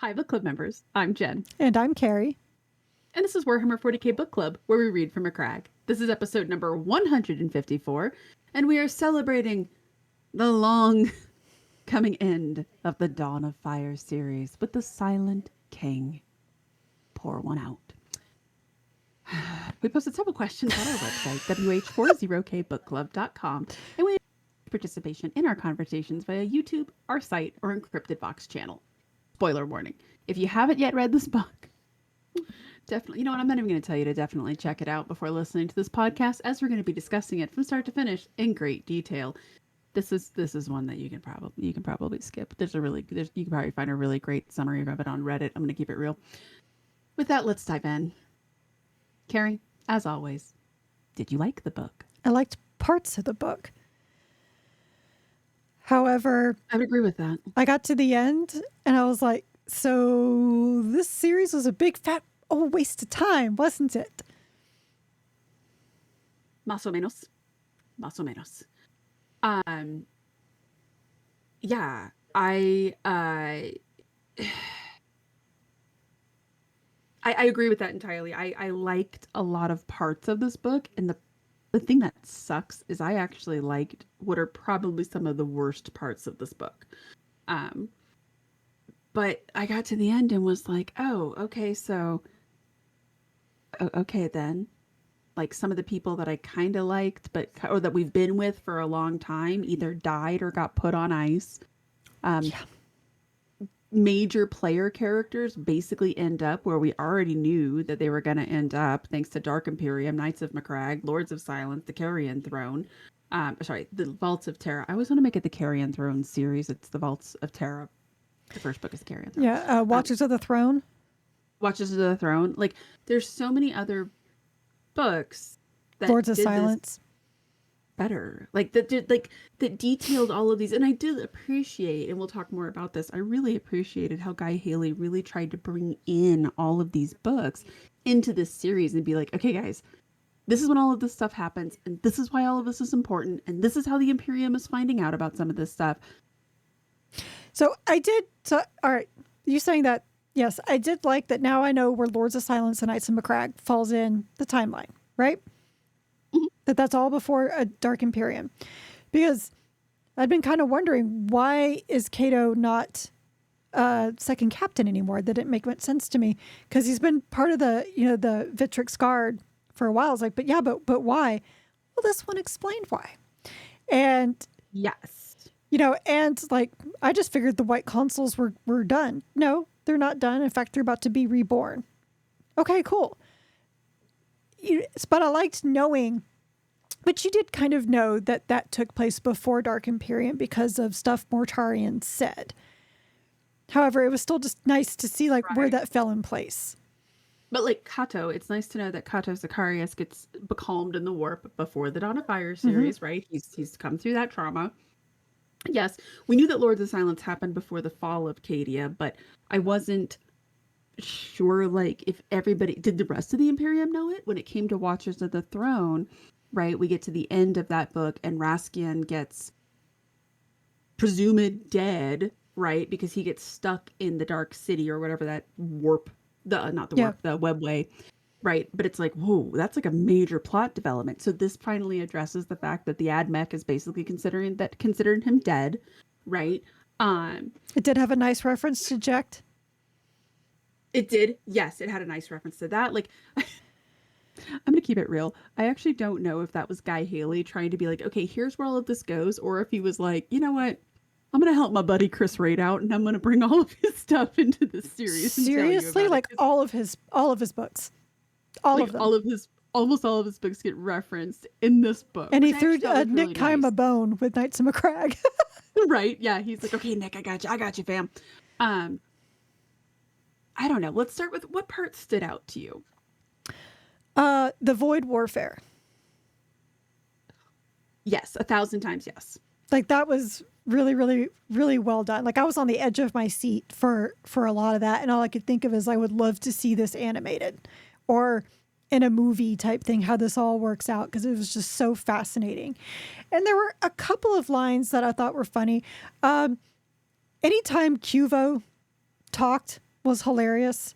Hi, book club members. I'm Jen. And I'm Carrie. And this is Warhammer 40k Book Club, where we read from a crag. This is episode number 154, and we are celebrating the long coming end of the Dawn of Fire series with the Silent King. Pour one out. We posted several questions on our website, WH40kbookclub.com, and we participation in our conversations via YouTube, our site, or Encrypted Vox channel. Spoiler warning. If you haven't yet read this book, definitely, you know what, I'm not even going to tell you to definitely check it out before listening to this podcast, as we're going to be discussing it from start to finish in great detail. This is one that you can probably skip. You can probably find a really great summary of it on Reddit. I'm going to keep it real. With that, let's dive in. Carrie, as always, did you like the book? I liked parts of the book. However, I would agree with that. I got to the end and I was like, so this series was a big fat old waste of time, wasn't it? Más o menos. Más o menos. Yeah, I agree with that entirely. I liked a lot of parts of this book, and the thing that sucks is I actually liked what are probably some of the worst parts of this book. But I got to the end and was like, oh, okay, so okay then. Like some of the people that I kind of liked, or that we've been with for a long time, either died or got put on ice. Major player characters basically end up where we already knew that they were going to end up, thanks to Dark Imperium, Knights of Macragge, Lords of Silence, the Carrion Throne. The Vaults of Terra. I always want to make it the Carrion Throne series. It's the Vaults of Terra. The first book is Carrion Throne. Yeah, Watchers of the Throne. Watchers of the Throne. Like, there's so many other books that Lords of Silence. Better, like that detailed all of these. And I did appreciate, and we'll talk more about this, I really appreciated how Guy Haley really tried to bring in all of these books into this series and be like, okay guys, this is when all of this stuff happens, and this is why all of this is important, and this is how the Imperium is finding out about some of this stuff. So all right, you saying that, yes, I did like that. Now I know where Lords of Silence and Knights of Macragge falls in the timeline, right? That's all before a Dark Imperium. Because I've been kind of wondering, why is Cato not second captain anymore? That didn't make much sense to me. Because he's been part of the Vitrix Guard for a while. I was like, but why? Well, this one explained why. And yes, and like, I just figured the White Consuls were done. No, they're not done. In fact, they're about to be reborn. Okay, cool. But I liked knowing, but you did kind of know that took place before Dark Imperium because of stuff Mortarian said. However, it was still just nice to see where that fell in place. But like Cato, it's nice to know that Cato Zacharias gets becalmed in the warp before the Dawn of Fire series, right? He's come through that trauma. Yes, we knew that Lords of Silence happened before the fall of Cadia, but I wasn't sure, like, if everybody did. The rest of the Imperium know it when it came to Watchers of the Throne, right? We get to the end of that book and Raskian gets presumed dead, right? Because he gets stuck in the Dark City or whatever that warp, the webway, right? But it's like, whoa, that's like a major plot development. So this finally addresses the fact that the AdMech is basically considering him dead, right? It did have a nice reference to Jecht. It did. Yes, it had a nice reference to that. Like, I'm going to keep it real. I actually don't know if that was Guy Haley trying to be like, okay, here's where all of this goes, or if he was like, you know what? I'm going to help my buddy Chris Raid out, and I'm going to bring all of his stuff into this series. Seriously? Like all of his books. All of them. Almost all of his books get rereferenced in this book. And he threw Nick Kime a bone with Knights of Macragge. Right. Yeah. He's like, okay, Nick, I got you, fam. I don't know. Let's start with what part stood out to you? The Void Warfare. Yes, 1,000 times yes. Like, that was really, really, really well done. Like, I was on the edge of my seat for a lot of that, and all I could think of is I would love to see this animated or in a movie type thing, how this all works out, because it was just so fascinating. And there were a couple of lines that I thought were funny. Anytime Cuvo talked, was hilarious.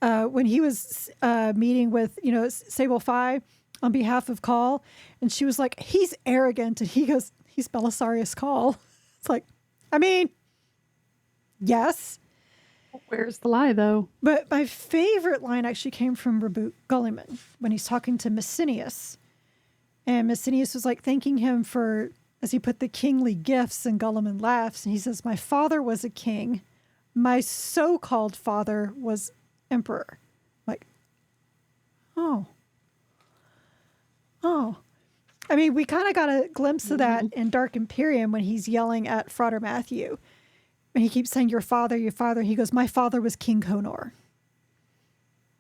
When he was meeting with, Sable Fi on behalf of Call, and she was like, he's arrogant. And he goes, he's Belisarius Call. It's like, I mean, yes. Where's the lie, though? But my favorite line actually came from Reboot Gulliman when he's talking to Messinius. And Messinius was like thanking him for, as he put the kingly gifts, and Gulliman laughs. And he says, my father was a king. My so-called father was emperor. Like, oh. I mean, we kind of got a glimpse of that in Dark Imperium when he's yelling at Frater Matthew. And he keeps saying, your father, your father. He goes, my father was King Conor.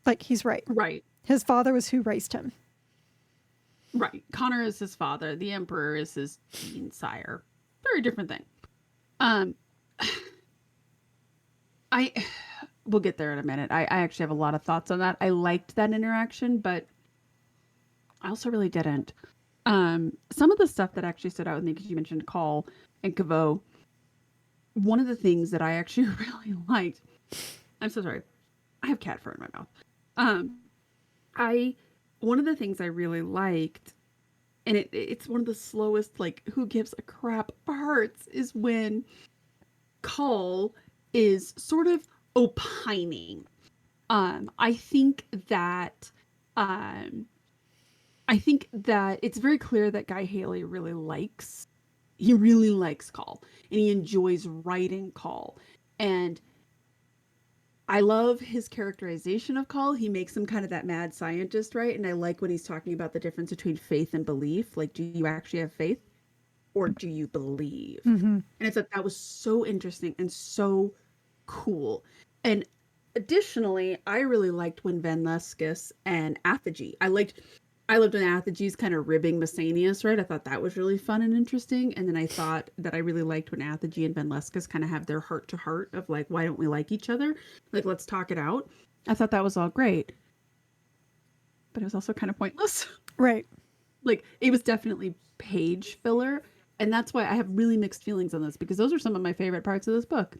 Like, he's right. Right. His father was who raised him. Right. Connor is his father. The Emperor is his sire. Very different thing. We'll get there in a minute. I actually have a lot of thoughts on that. I liked that interaction, but I also really didn't. Some of the stuff that actually stood out with me, because you mentioned Call and Caveau, one of the things that I actually really liked, I'm so sorry, I have cat fur in my mouth. One of the things I really liked, and it's one of the slowest, like, who gives a crap parts, is when Call is sort of opining. I think that it's very clear that Guy Haley really likes Call, and he enjoys writing Call. And I love his characterization of Call. He makes him kind of that mad scientist, right? And I like when he's talking about the difference between faith and belief. Like, do you actually have faith, or do you believe? Mm-hmm. And I thought that was so interesting and so cool. And additionally, I really liked when Van Lescus and Athege. I loved when Athege's kind of ribbing Messenius, right? I thought that was really fun and interesting. And then I thought that I really liked when Athege and Van Lescus kind of have their heart to heart of like, why don't we like each other? Like, let's talk it out. I thought that was all great. But it was also kind of pointless. Right. Like, it was definitely page filler. And that's why I have really mixed feelings on this, because those are some of my favorite parts of this book.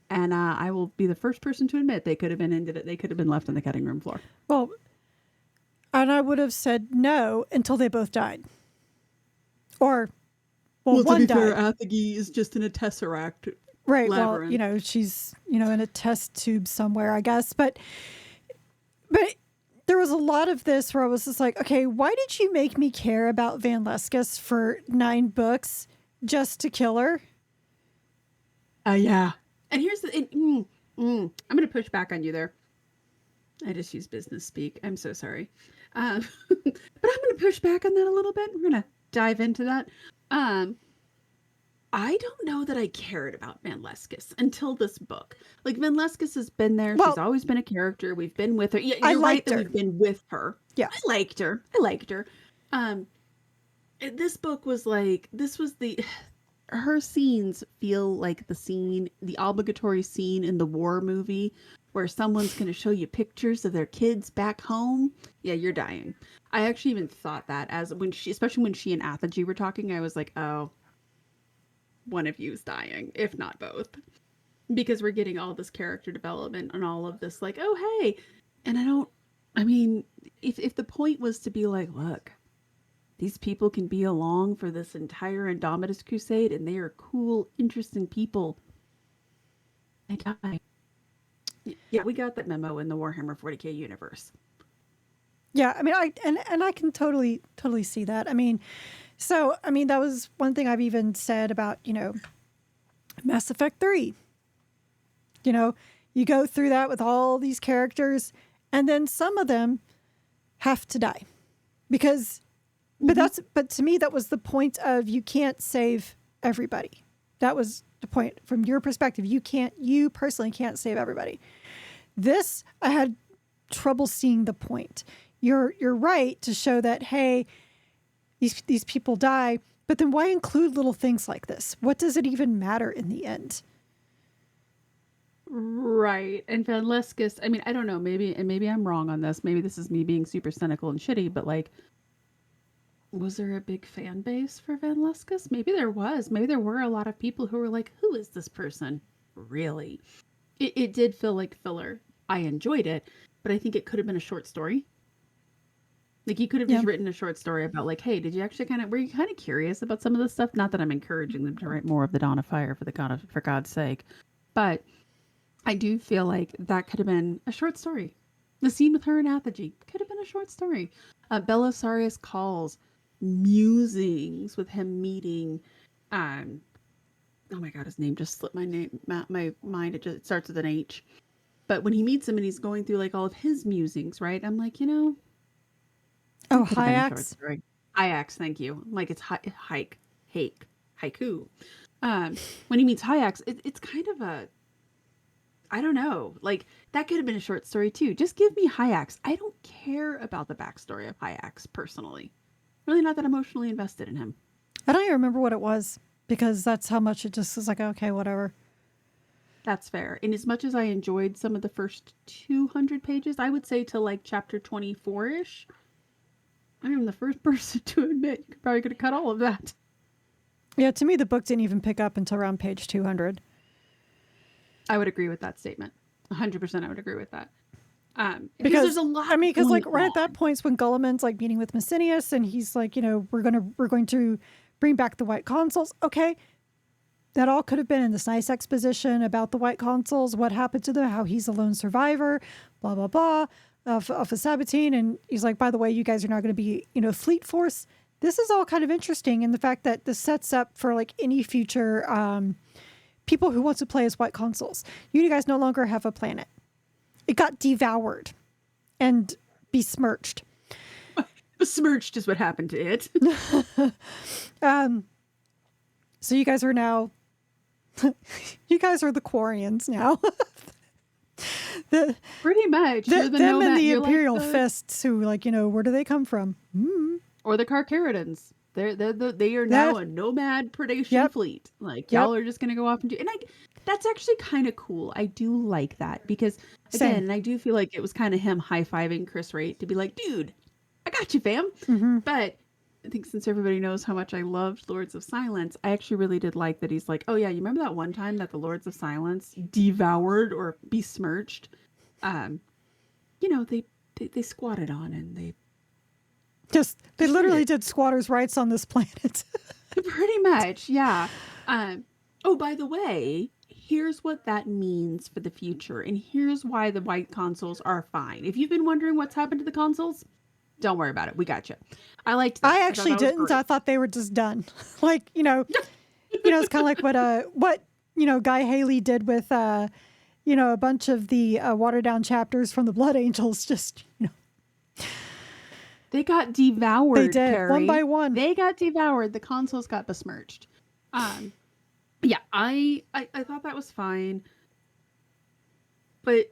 And I will be the first person to admit they could have been ended it. They could have been left on the cutting room floor. Well, and I would have said no until they both died. Or, one to be died. fair, Athege is just in a tesseract. Right. Labyrinth. Well, she's, in a test tube somewhere, I guess. But there was a lot of this where I was just like, okay, why did you make me care about Van Lescus for 9 books just to kill her? Yeah. And here's the, I'm going to push back on you there. I just used business speak. I'm so sorry. But I'm going to push back on that a little bit. We're going to dive into that. I don't know that I cared about Van Lescus until this book. Like, Van Lescus has been there. Well, she's always been a character. We've been with her. Yeah, I you're right liked that her. we've been with her. Yeah. I liked her. This book was like, her scenes feel like the obligatory scene in the war movie where someone's going to show you pictures of their kids back home. Yeah, you're dying. I actually even thought that especially when she and Athege were talking, I was like, oh, one of you's dying, if not both. Because we're getting all this character development and all of this, like, oh, hey. And if the point was to be like, look, these people can be along for this entire Indomitus crusade, and they are cool, interesting people, they die. Yeah, we got that memo in the Warhammer 40k universe. Yeah, I can totally see that. That was one thing I've even said about, Mass Effect 3. You go through that with all these characters, and then some of them have to die. Because but to me that was the point of, you can't save everybody. That was the point from your perspective. You personally can't save everybody. This, I had trouble seeing the point. You're right to show that, hey, these people die, but then why include little things like this? What does it even matter in the end? Right. And Van Lescus, I don't know, maybe I'm wrong on this. Maybe this is me being super cynical and shitty, but like, was there a big fan base for Van Lescus? Maybe there was. Maybe there were a lot of people who were like, who is this person? Really? It did feel like filler. I enjoyed it, but I think it could have been a short story. Like you could have Yeah. just written a short story about like, hey, did you actually were you kind of curious about some of this stuff? Not that I'm encouraging them to write more of the Dawn of Fire for God's sake, but I do feel like that could have been a short story. The scene with her and Apogee could have been a short story. Belisarius calls musings with him meeting. Oh my God, his name just slipped my mind. It starts with an H. But when he meets him and he's going through like all of his musings, right? I'm like, Oh, that could have been a short Hyax. story. Hyax, thank you. Like it's haiku. When he meets Hyax, it's kind of a, I don't know. Like that could have been a short story too. Just give me Hyax. I don't care about the backstory of Hyax personally. Really not that emotionally invested in him. I don't even remember what it was because that's how much it just was like, okay, whatever. That's fair. And as much as I enjoyed some of the first 200 pages, I would say to like chapter 24-ish, I am the first person to admit you probably could have cut all of that. Yeah, to me, the book didn't even pick up until around page 200. I would agree with that statement. 100% I would agree with that. Because there's a lot. I mean, because like right on. at that point is when Gulliman's like meeting with Messenius, and he's like, we're going to bring back the White Consuls. Okay, that all could have been in this nice exposition about the White Consuls, what happened to them, how he's a lone survivor, blah blah blah, of a Sabatine, and he's like, by the way, you guys are not going to be, fleet force. This is all kind of interesting, and the fact that this sets up for like any future people who want to play as White Consuls. You guys no longer have a planet. It got devoured and besmirched. Besmirched is what happened to it. So you guys are now, you guys are the Quarians now. Pretty much. Them nomad. and the You're Imperial like Fists who where do they come from? Or the Carcharodons. They are now a nomad predation fleet. Like y'all are just gonna go off and do. And that's actually kind of cool. I do like that because again, I do feel like it was kind of him high-fiving Chris Wright to be like, dude, I got you, fam. Mm-hmm. But I think since everybody knows how much I loved Lords of Silence, I actually really did like that he's like, oh yeah, you remember that one time that the Lords of Silence devoured or besmirched? They squatted on and they literally did squatters' rights on this planet. Pretty much, yeah. Oh, by the way, here's what that means for the future, and here's why the White Consuls are fine. If you've been wondering what's happened to the Consuls, don't worry about it. We got you. I liked that. I actually didn't. I thought they were just done. It's kind of like what Guy Haley did with a bunch of the watered down chapters from the Blood Angels. Just they got devoured. They did, Carrie. one by one. They got devoured. The Consuls got besmirched. Yeah, I thought that was fine, but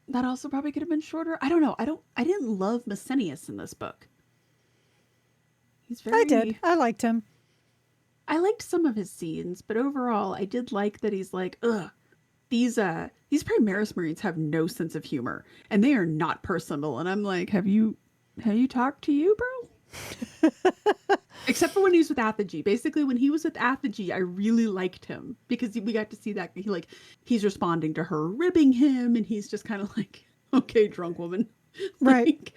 that also probably could have been shorter. I don't know. I didn't love Messenius in this book. He's very. I did. I liked him. I liked some of his scenes, but overall, I did like that he's like, ugh, these Primaris Marines have no sense of humor, and they are not personable. And I'm like, have you talked to you, bro? Except for when he was with Apogee. Basically, when he was with Apogee, I really liked him because we got to see that he's responding to her ribbing him, and he's just kind of like, okay, drunk woman, right? Like,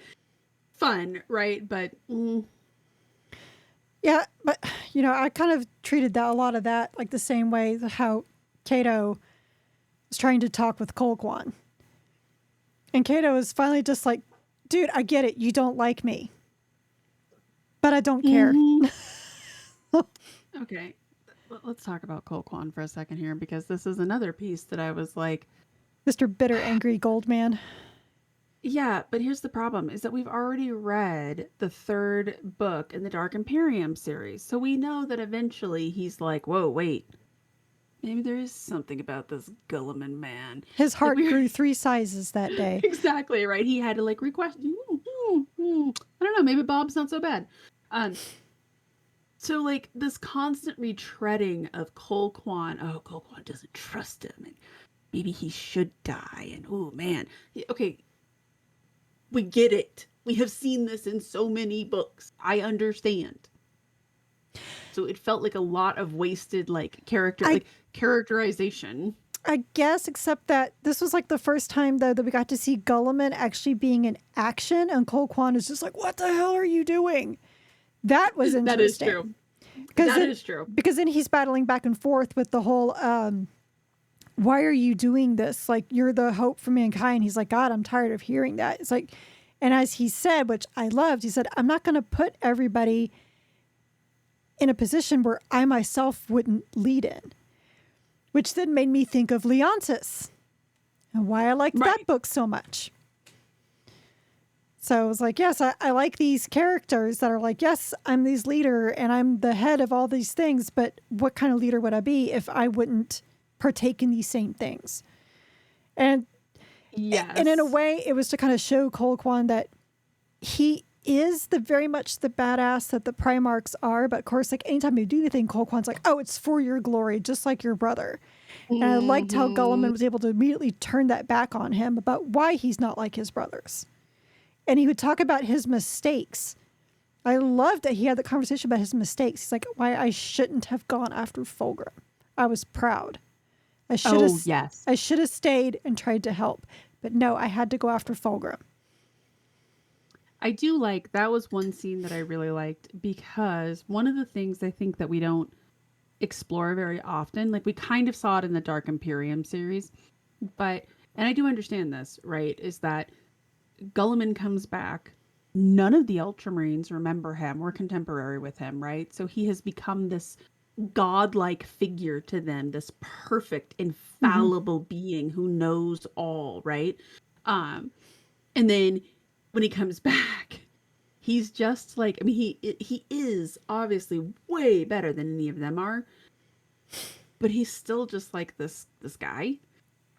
fun, right? But yeah, but I kind of treated a lot of that like the same way how Cato was trying to talk with Colquhoun, and Cato is finally just like, dude, I get it, you don't like me. But I don't care. Okay, let's talk about Colquhoun for a second here, because this is another piece that I was like, Mr. Bitter Angry Goldman. Yeah, but here's the problem, is that we've already read the third book in the Dark Imperium series. So we know that eventually he's like, whoa, wait. Maybe there is something about this Gulliman man. His heart grew 3 sizes that day. Exactly, right? He had to request, I don't know, maybe Bob's not so bad. So this constant retreading of Colquhoun, Colquhoun doesn't trust him, and maybe he should die, and oh man. Okay, we get it. We have seen this in so many books. I understand. So it felt like a lot of wasted characterization. I guess, except that this was like the first time though that we got to see Gulliman actually being in action, and Cole Kwan is just like, "What the hell are you doing?" That was interesting. That is true. That is true. Because then he's battling back and forth with the whole, "Why are you doing this? Like, you're the hope for mankind." He's like, "God, I'm tired of hearing that." It's like, and as he said, which I loved, he said, "I'm not going to put everybody in a position where I myself wouldn't lead in." Which then made me think of Leontis and why I liked that book so much. So I was like, yes, I like these characters that are like, yes, I'm this leader and I'm the head of all these things, but what kind of leader would I be if I wouldn't partake in these same things? And and in a way, it was to kind of show Cole Kwan that he is very much the badass that the Primarchs are. But of course, like anytime you do anything, Cole Kwan's like, "Oh, it's for your glory, just like your brother." And I liked how Gulliman was able to immediately turn that back on him about why he's not like his brothers. And he would talk about his mistakes. I loved that he had the conversation about his mistakes. He's like, "Why I shouldn't have gone after Fulgrim. I was proud. I should have stayed and tried to help. But no, I had to go after Fulgrim." I do like, that was one scene that I really liked, because one of the things I think that we don't explore very often, like we kind of saw it in the Dark Imperium series, but, and I do understand this, right, is that Gulliman comes back. None of the Ultramarines remember him or contemporary with him, right? So he has become this godlike figure to them, this perfect, infallible being who knows all, right? And then when he comes back, he's just like, I mean, he is obviously way better than any of them are, but he's still just like this guy.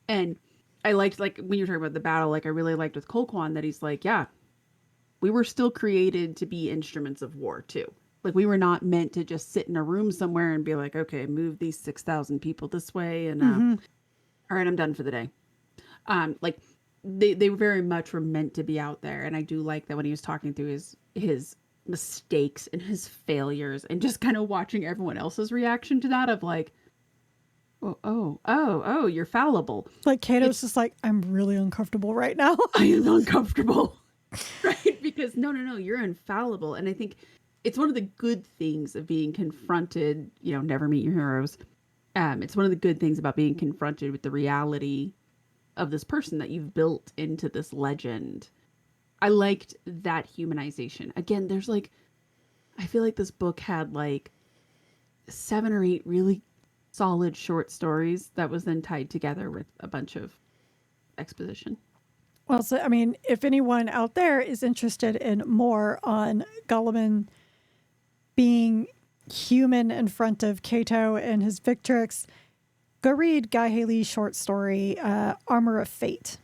And I liked, like, when you're talking about the battle, like, I really liked with Cole Kwan that he's like, yeah, we were still created to be instruments of war too. Like, we were not meant to just sit in a room somewhere and be like, okay, move these 6,000 people this way, and all right, I'm done for the day. Like, they very much were meant to be out there. And I do like that when he was talking through his mistakes and his failures, and just kind of watching everyone else's reaction to that of like, oh, you're fallible. Like Kato's just like, "I'm really uncomfortable right now." I am uncomfortable. Right? Because no, you're infallible. And I think it's one of the good things of being confronted, never meet your heroes. It's one of the good things about being confronted with the reality of this person that you've built into this legend. I liked that humanization. Again, there's like, I feel like this book had like 7 or 8 really solid short stories that was then tied together with a bunch of exposition. Well, so, I mean, if anyone out there is interested in more on Gulliman being human in front of Cato and his Victrix, go read Guy Haley's short story, Armor of Fate.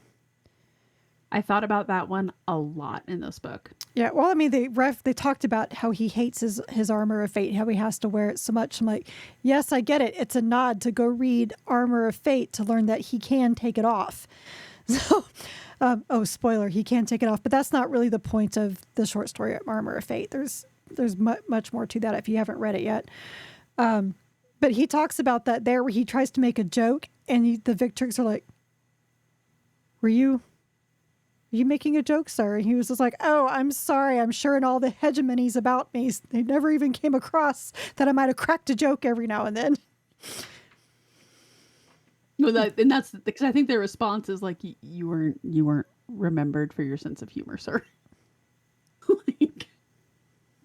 I thought about that one a lot in this book. Yeah, well, I mean, they talked about how he hates his Armor of Fate, how he has to wear it so much. I'm like, yes, I get it. It's a nod to go read Armor of Fate to learn that he can take it off. So, spoiler, he can take it off, but that's not really the point of the short story Armor of Fate. There's much more to that if you haven't read it yet. But he talks about that there where he tries to make a joke, and the Victrix are like, "Were you making a joke, sir?" And he was just like, "Oh, I'm sorry. I'm sure in all the hegemonies about me, they never even came across that I might have cracked a joke every now and then." Well, that's because I think their response is like, you weren't remembered for your sense of humor, sir. Like,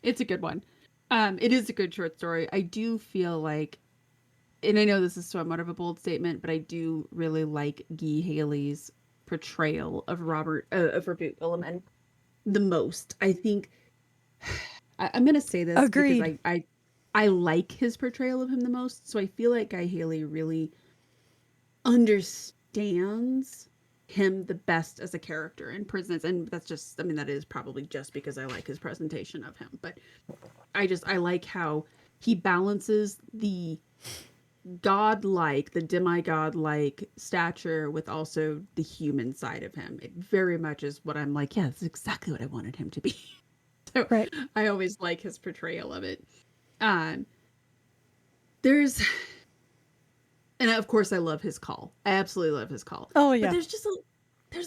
it's a good one. It is a good short story. I do feel like, and I know this is somewhat of a bold statement, but I do really like Guy Haley's portrayal of Robert Gulliman the most. I think I'm gonna say this Agreed. because I like his portrayal of him the most. So I feel like Guy Haley really understands him the best as a character and presents, and that's just, I mean, that is probably just because I like his presentation of him, but I like how he balances the godlike, the demigod-like stature with also the human side of him. It very much is what I'm like, yeah, that's exactly what I wanted him to be. So right. I always like his portrayal of it. There's And of course, I love his call. I absolutely love his call. Oh But yeah. there's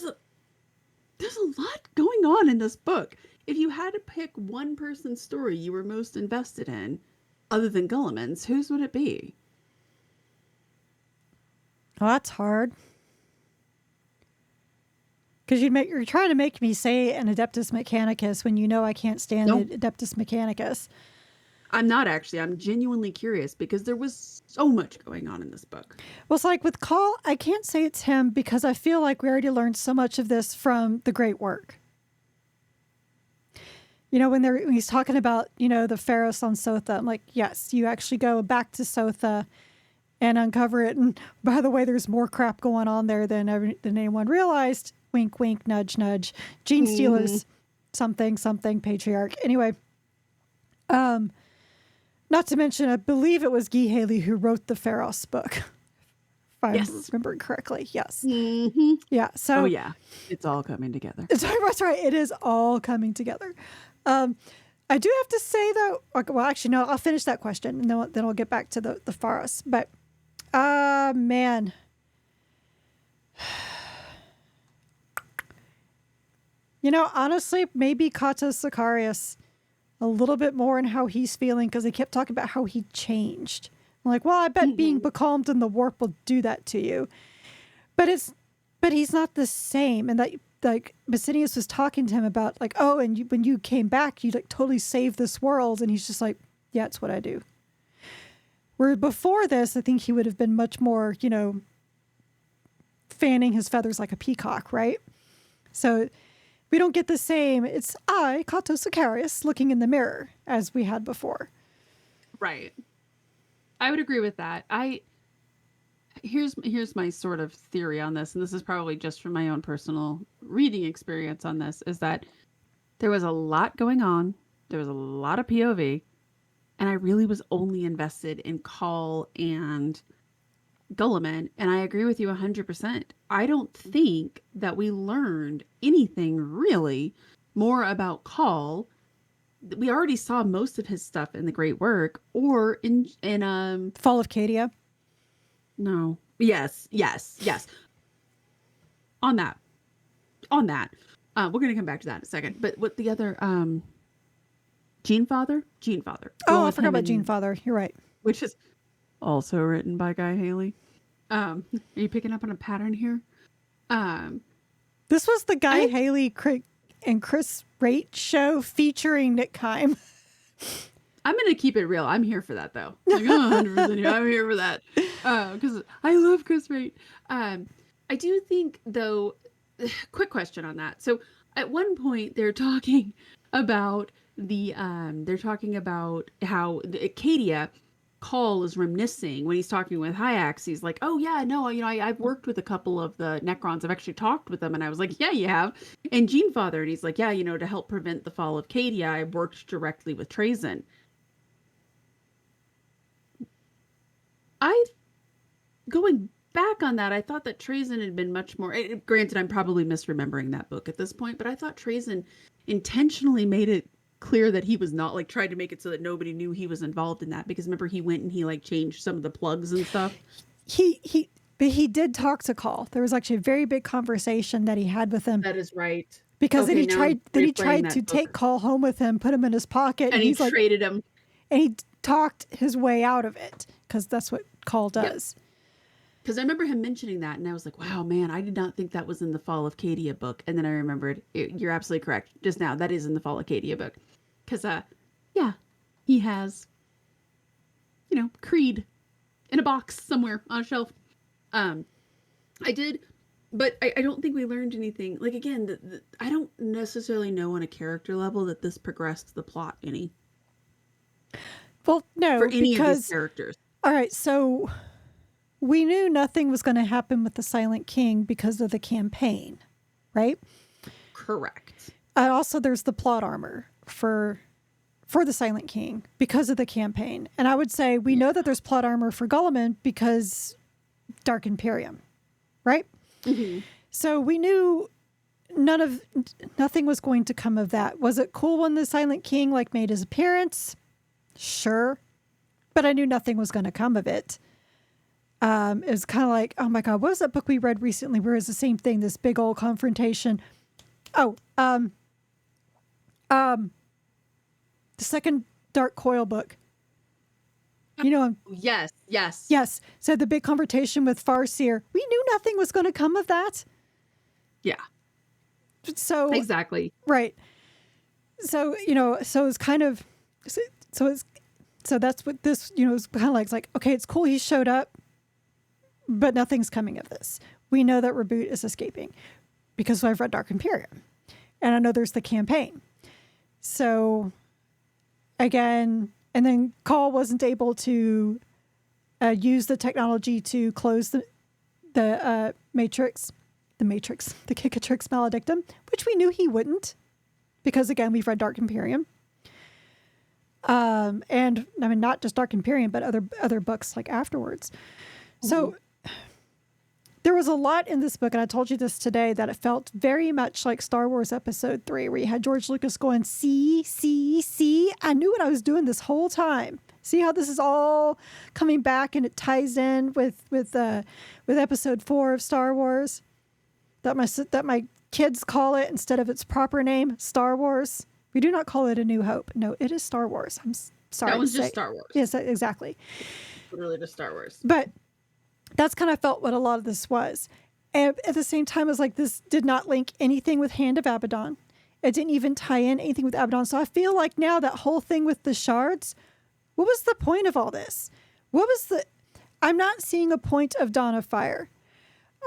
a there's a lot going on in this book. If you had to pick one person's story you were most invested in, other than Gulliman's, whose would it be? Oh, that's hard. Because you're trying to make me say an Adeptus Mechanicus when you know I can't stand No, the Adeptus Mechanicus. I'm not actually. I'm genuinely curious because there was so much going on in this book. Well, it's like with Call, I can't say it's him because I feel like we already learned so much of this from the Great Work. You know, when he's talking about, you know, the Pharos on Sotha, I'm like, yes, you actually go back to Sotha and uncover it. And by the way, there's more crap going on there than anyone realized. Wink, wink, nudge, nudge. Gene Stealers, something, patriarch. Anyway, not to mention, I believe it was Guy Haley who wrote the Pharos book. If I remember correctly. Yes. Mm-hmm. Yeah. So. Oh yeah, it's all coming together. That's right. It is all coming together. I do have to say though. Well, actually, no. I'll finish that question and then I'll get back to the Pharos. But, man. You know, honestly, maybe Kato Sicarius a little bit more in how he's feeling because they kept talking about how he changed. I'm like, well, I bet being becalmed in the warp will do that to you. But he's not the same. And that, like, Basinius was talking to him about, like, oh, and when you came back, you like totally saved this world. And he's just like, yeah, it's what I do. Where before this, I think he would have been much more, you know, fanning his feathers like a peacock, right? So we don't get the same, it's I, Kato Sicarius, looking in the mirror as we had before. Right. I would agree with that. Here's my sort of theory on this, and this is probably just from my own personal reading experience on this, is that there was a lot going on. There was a lot of POV, and I really was only invested in Call and Gulliman, and I agree with you 100%. I don't think that we learned anything really more about Call. We already saw most of his stuff in the Great Work or in Fall of Cadia. No. Yes. On that. We're going to come back to that in a second. But what the other Gene Father? Oh, I forgot about Gene Father. You're right. Which is also written by Guy Haley. Are you picking up on a pattern here? This was the Guy Haley and Chris Raitt show featuring Nick Kime. I'm going to keep it real. I'm here for that, though. Like, 100% here. I'm here for that. Because I love Chris Raitt. I do think, though, quick question on that. So at one point, they're talking about how Acadia Call is reminiscing when he's talking with Hyax. He's like, oh yeah, no, you know, I've worked with a couple of the Necrons. I've actually talked with them. And I was like, yeah, you have. And Gene Father, and he's like, yeah, you know, to help prevent the fall of Cadia, I worked directly with Trazyn. Going back on that, I thought that Trazyn had been much more, granted, I'm probably misremembering that book at this point, but I thought Trazyn intentionally made it clear that he was not, like, tried to make it so that nobody knew he was involved in that, because remember he went and he like changed some of the plugs and stuff. But he did talk to Call. There was actually a very big conversation that he had with him. That is right. Because then he tried to take Call home with him, put him in his pocket, and he traded him. And he talked his way out of it because that's what Call does. Because I remember him mentioning that, and I was like, wow, man, I did not think that was in the Fall of Cadia book. And then I remembered, you're absolutely correct. Just now, that is in the Fall of Cadia book. Because, yeah, he has, you know, Creed in a box somewhere on a shelf. I did, but I don't think we learned anything. Like, again, I don't necessarily know on a character level that this progressed the plot any. Well, no, for any of these characters. All right, so we knew nothing was going to happen with the Silent King because of the campaign, right? Correct. Also, there's the plot armor for the Silent King because of the campaign. And I would say we know that there's plot armor for Gulliman because Dark Imperium, right? Mm-hmm. So we knew nothing was going to come of that. Was it cool when the Silent King like made his appearance? Sure. But I knew nothing was going to come of it. It was kind of like, oh my God, what was that book we read recently where it was the same thing, this big old confrontation? Oh, the second Dark Coil book. You know, Yes. yes. So the big confrontation with Farseer, we knew nothing was going to come of that. Yeah. So Exactly. right. So, so it's kind of, so that's what this, is kind of like, it's like, okay, it's cool he showed up, but nothing's coming of this. We know that Reboot is escaping because I've read Dark Imperium and I know there's the campaign. So again, and then Call wasn't able to use the technology to close the Matrix, the Cicatrix Maledictum, which we knew he wouldn't, because again, we've read Dark Imperium. And I mean, not just Dark Imperium, but other books like afterwards. So there was a lot in this book, and I told you this today, that it felt very much like Star Wars Episode 3, where you had George Lucas going, see, I knew what I was doing this whole time. See how this is all coming back, and it ties in with Episode 4 of Star Wars, that my kids call it instead of its proper name, Star Wars. We do not call it A New Hope. No, it is Star Wars. I'm sorry. That was just Star Wars. Yes, exactly. Literally just Star Wars. But that's kind of felt what a lot of this was. And at the same time, it was like this did not link anything with Hand of Abaddon. It didn't even tie in anything with Abaddon. So I feel like now that whole thing with the shards, what was the point of all this? I'm not seeing a point of Dawn of Fire.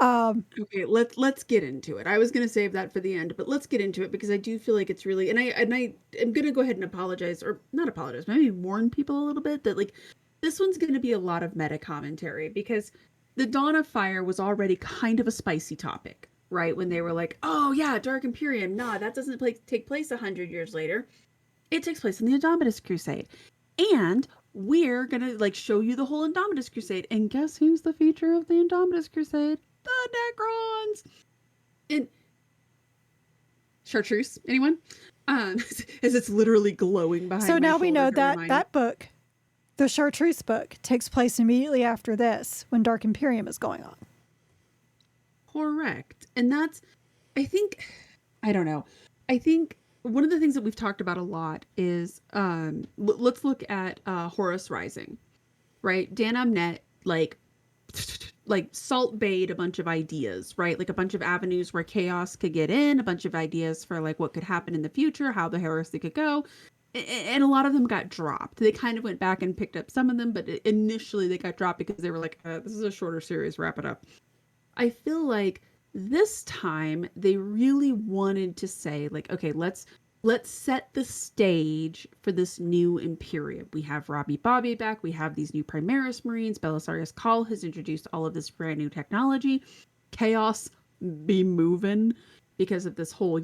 Okay, let's get into it. I was going to save that for the end, but let's get into it because I do feel like it's really, and I am going to go ahead and apologize, or not apologize, maybe warn people a little bit that like this one's going to be a lot of meta commentary, because the Dawn of Fire was already kind of a spicy topic, right? When they were like, oh yeah, Dark Imperium, nah, that doesn't take place 100 years later. It takes place in the Indomitus Crusade. And we're going to like show you the whole Indomitus Crusade. And guess who's the feature of the Indomitus Crusade? The Necrons. And Chartreuse, anyone? As it's literally glowing behind so my now we know shoulder to that remind that book, the Chartreuse book, takes place immediately after this when Dark Imperium is going on. Correct. And that's, I think one of the things that we've talked about a lot is, let's look at Horus Rising, right? Dan Amnett, like Salt Bayed a bunch of ideas, right? Like a bunch of avenues where chaos could get in, a bunch of ideas for like what could happen in the future, how the heresy could go. And a lot of them got dropped. They kind of went back and picked up some of them, but initially they got dropped because they were like, this is a shorter series, wrap it up. I feel like this time they really wanted to say like, okay, let's set the stage for this new Imperium. We have Robbie Bobby back. We have these new Primaris Marines. Belisarius Cawl has introduced all of this brand new technology. Chaos be moving because of this whole,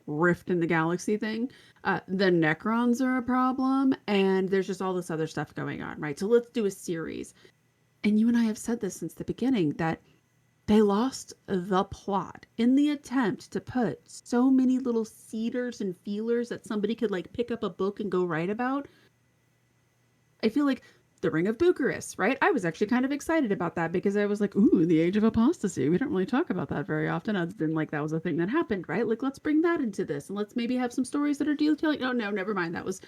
rift in the galaxy thing. The Necrons are a problem, and there's just all this other stuff going on, right? So let's do a series. And you and I have said this since the beginning, that they lost the plot in the attempt to put so many little seeders and feelers that somebody could like pick up a book and go write about. I feel like the Ring of Bucharest, right? I was actually kind of excited about that because I was like, ooh, the Age of Apostasy. We don't really talk about that very often, other than like that was a thing that happened, right? Like, let's bring that into this, and let's maybe have some stories that are detailing. Oh no, never mind. That was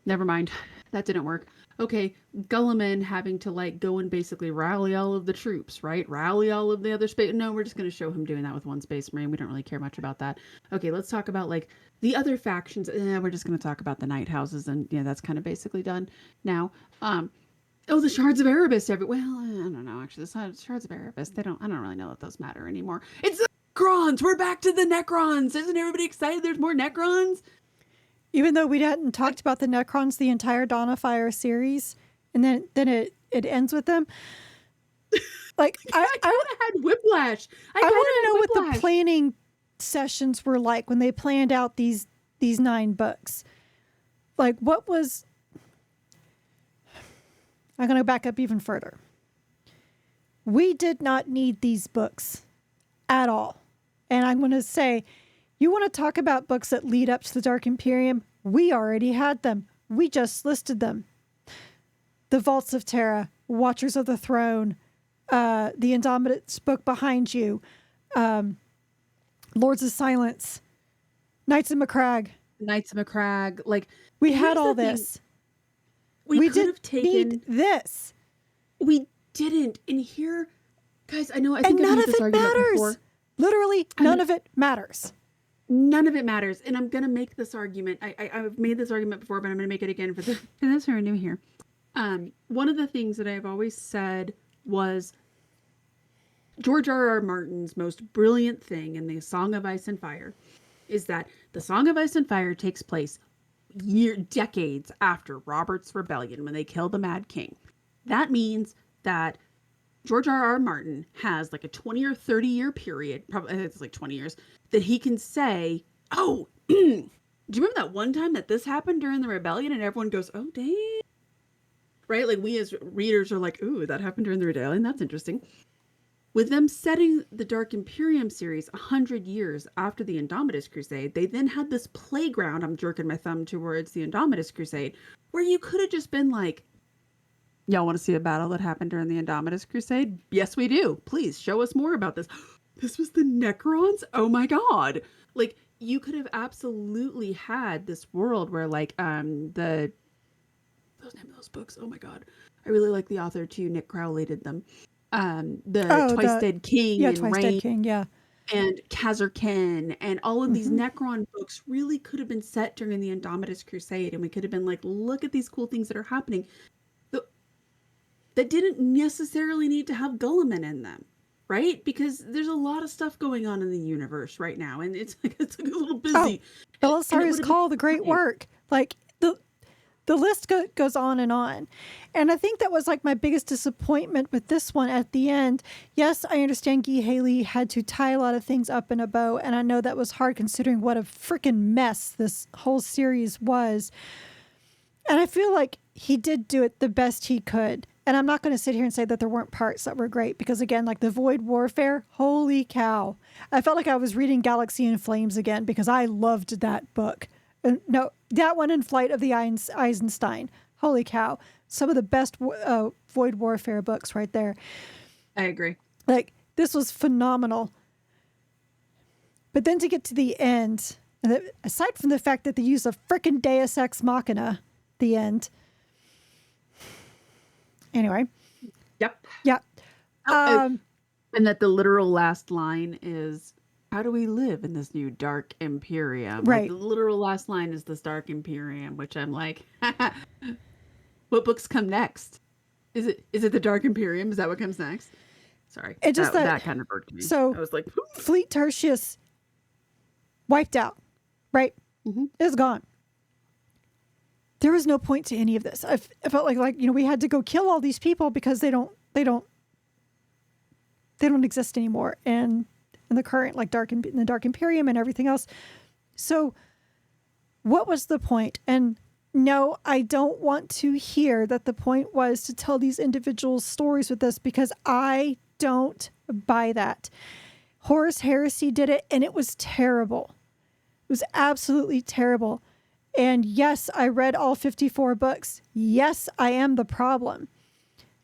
never mind. That didn't work. Okay, Gulliman having to like go and basically rally all of the troops, right? Rally all of the other space. No, we're just going to show him doing that with one Space Marine. We don't really care much about that. Okay, let's talk about like the other factions. We're just going to talk about the Night Houses, and that's kind of basically done now. The Shards of Erebus. Well, I don't know. Actually, the Shards of Erebus. I don't really know that those matter anymore. It's the Necrons. We're back to the Necrons. Isn't everybody excited? There's more Necrons. Even though we hadn't talked about the Necrons the entire Dawn of Fire series, and then it ends with them. Like I kind of had whiplash. I want to know what the planning sessions were like when they planned out these 9 books. Like, what was? I'm going to back up even further. We did not need these books at all, and I'm going to say. You want to talk about books that lead up to the Dark Imperium? We already had them. We just listed them. The Vaults of Terra, Watchers of the Throne, the Indomitus book behind you, Lords of Silence, Knights of Macragge. Knights of Macragge. Like, We had here's all the thing. this. We could have taken need this. We didn't. And here, guys, I know I And think I've none made of this it argument matters. before. Literally, none of it matters. None of it matters. And I'm gonna make this argument. I've made this argument before, but I'm gonna make it again for those who are new here. One of the things that I've always said was George R.R. Martin's most brilliant thing in the Song of Ice and Fire is that the Song of Ice and Fire takes place decades after Robert's Rebellion when they kill the Mad King. That means that George R.R. Martin has like a 20 or 30 year period, probably it's like 20 years, that he can say, oh, do you remember that one time that this happened during the rebellion? And everyone goes, oh, dang. Right? Like we as readers are like, ooh, that happened during the rebellion. That's interesting. With them setting the Dark Imperium series 100 years after the Indomitus Crusade, they then had this playground, I'm jerking my thumb towards the Indomitus Crusade, where you could have just been like, y'all want to see a battle that happened during the Indomitus Crusade? Yes, we do. Please show us more about this. This was the Necrons? Oh my God. Like, you could have absolutely had this world where like, those name of those books. Oh my God. I really like the author too. Nick Crowley did them. Twice Dead King and Twice Rain Dead King, and Khazar-Ken and all of these Necron books really could have been set during the Indomitus Crusade, and we could have been like, look at these cool things that are happening that didn't necessarily need to have Gulliman in them, right? Because there's a lot of stuff going on in the universe right now, and it's like a little busy. Belisarius Call, the great work. Like the list goes on. And I think that was like my biggest disappointment with this one at the end. Yes, I understand Guy Haley had to tie a lot of things up in a bow. And I know that was hard considering what a freaking mess this whole series was. And I feel like he did do it the best he could. And I'm not going to sit here and say that there weren't parts that were great. Because again, like the Void Warfare, holy cow. I felt like I was reading Galaxy in Flames again because I loved that book. No, that one in Flight of the Eisenstein. Holy cow. Some of the best Void Warfare books right there. I agree. Like, this was phenomenal. But then to get to the end, aside from the fact that they use a frickin' Deus Ex Machina, the end. Anyway. Yep. Yeah. And that the literal last line is, how do we live in this new Dark Imperium? Right. Like, the literal last line is this Dark Imperium, which I'm like, what books come next? Is it the Dark Imperium? Is that what comes next? Sorry. It just that kind of irked me. So I was like, Fleet Tertius wiped out, right? It's gone. There was no point to any of this. I felt like we had to go kill all these people because they don't exist anymore. And in the current in the Dark Imperium and everything else. So what was the point? And no, I don't want to hear that the point was to tell these individual stories with this because I don't buy that. Horus Heresy did it and it was terrible. It was absolutely terrible. And yes, I read all 54 books. Yes, I am the problem.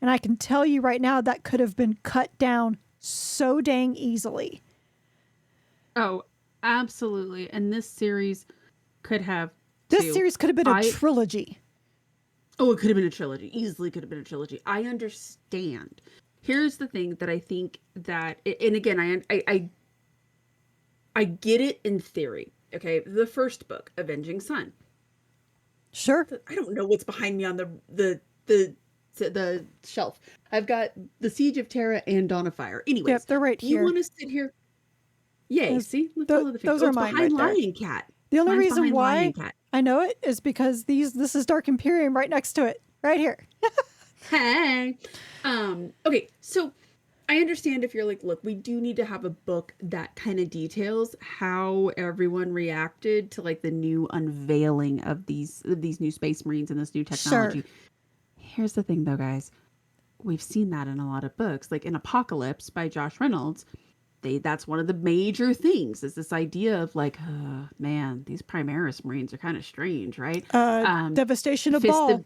And I can tell you right now that could have been cut down so dang easily. oh, absolutely. And this series could have This series could have been a trilogy. Oh, it could have been a trilogy. Easily could have been a trilogy. I understand. Here's the thing that I think that, and again, I get it in theory. Okay, the first book, Avenging Sun. Sure. I don't know what's behind me on the shelf. I've got The Siege of Terra and Dawn of Fire. Anyways, yep, they're right here. You want to sit here? Yay! See, those are mine behind right there. Lion Cat. The only reason why I know it is because this is Dark Imperium right next to it, right here. Hey. Okay, so I understand if you're like, look, we do need to have a book that kind of details how everyone reacted to like the new unveiling of these new Space Marines and this new technology. Sure. Here's the thing though, guys. We've seen that in a lot of books, like in Apocalypse by Josh Reynolds. That's one of the major things is this idea of like, man, these Primaris Marines are kind of strange, right? Devastation of Ball.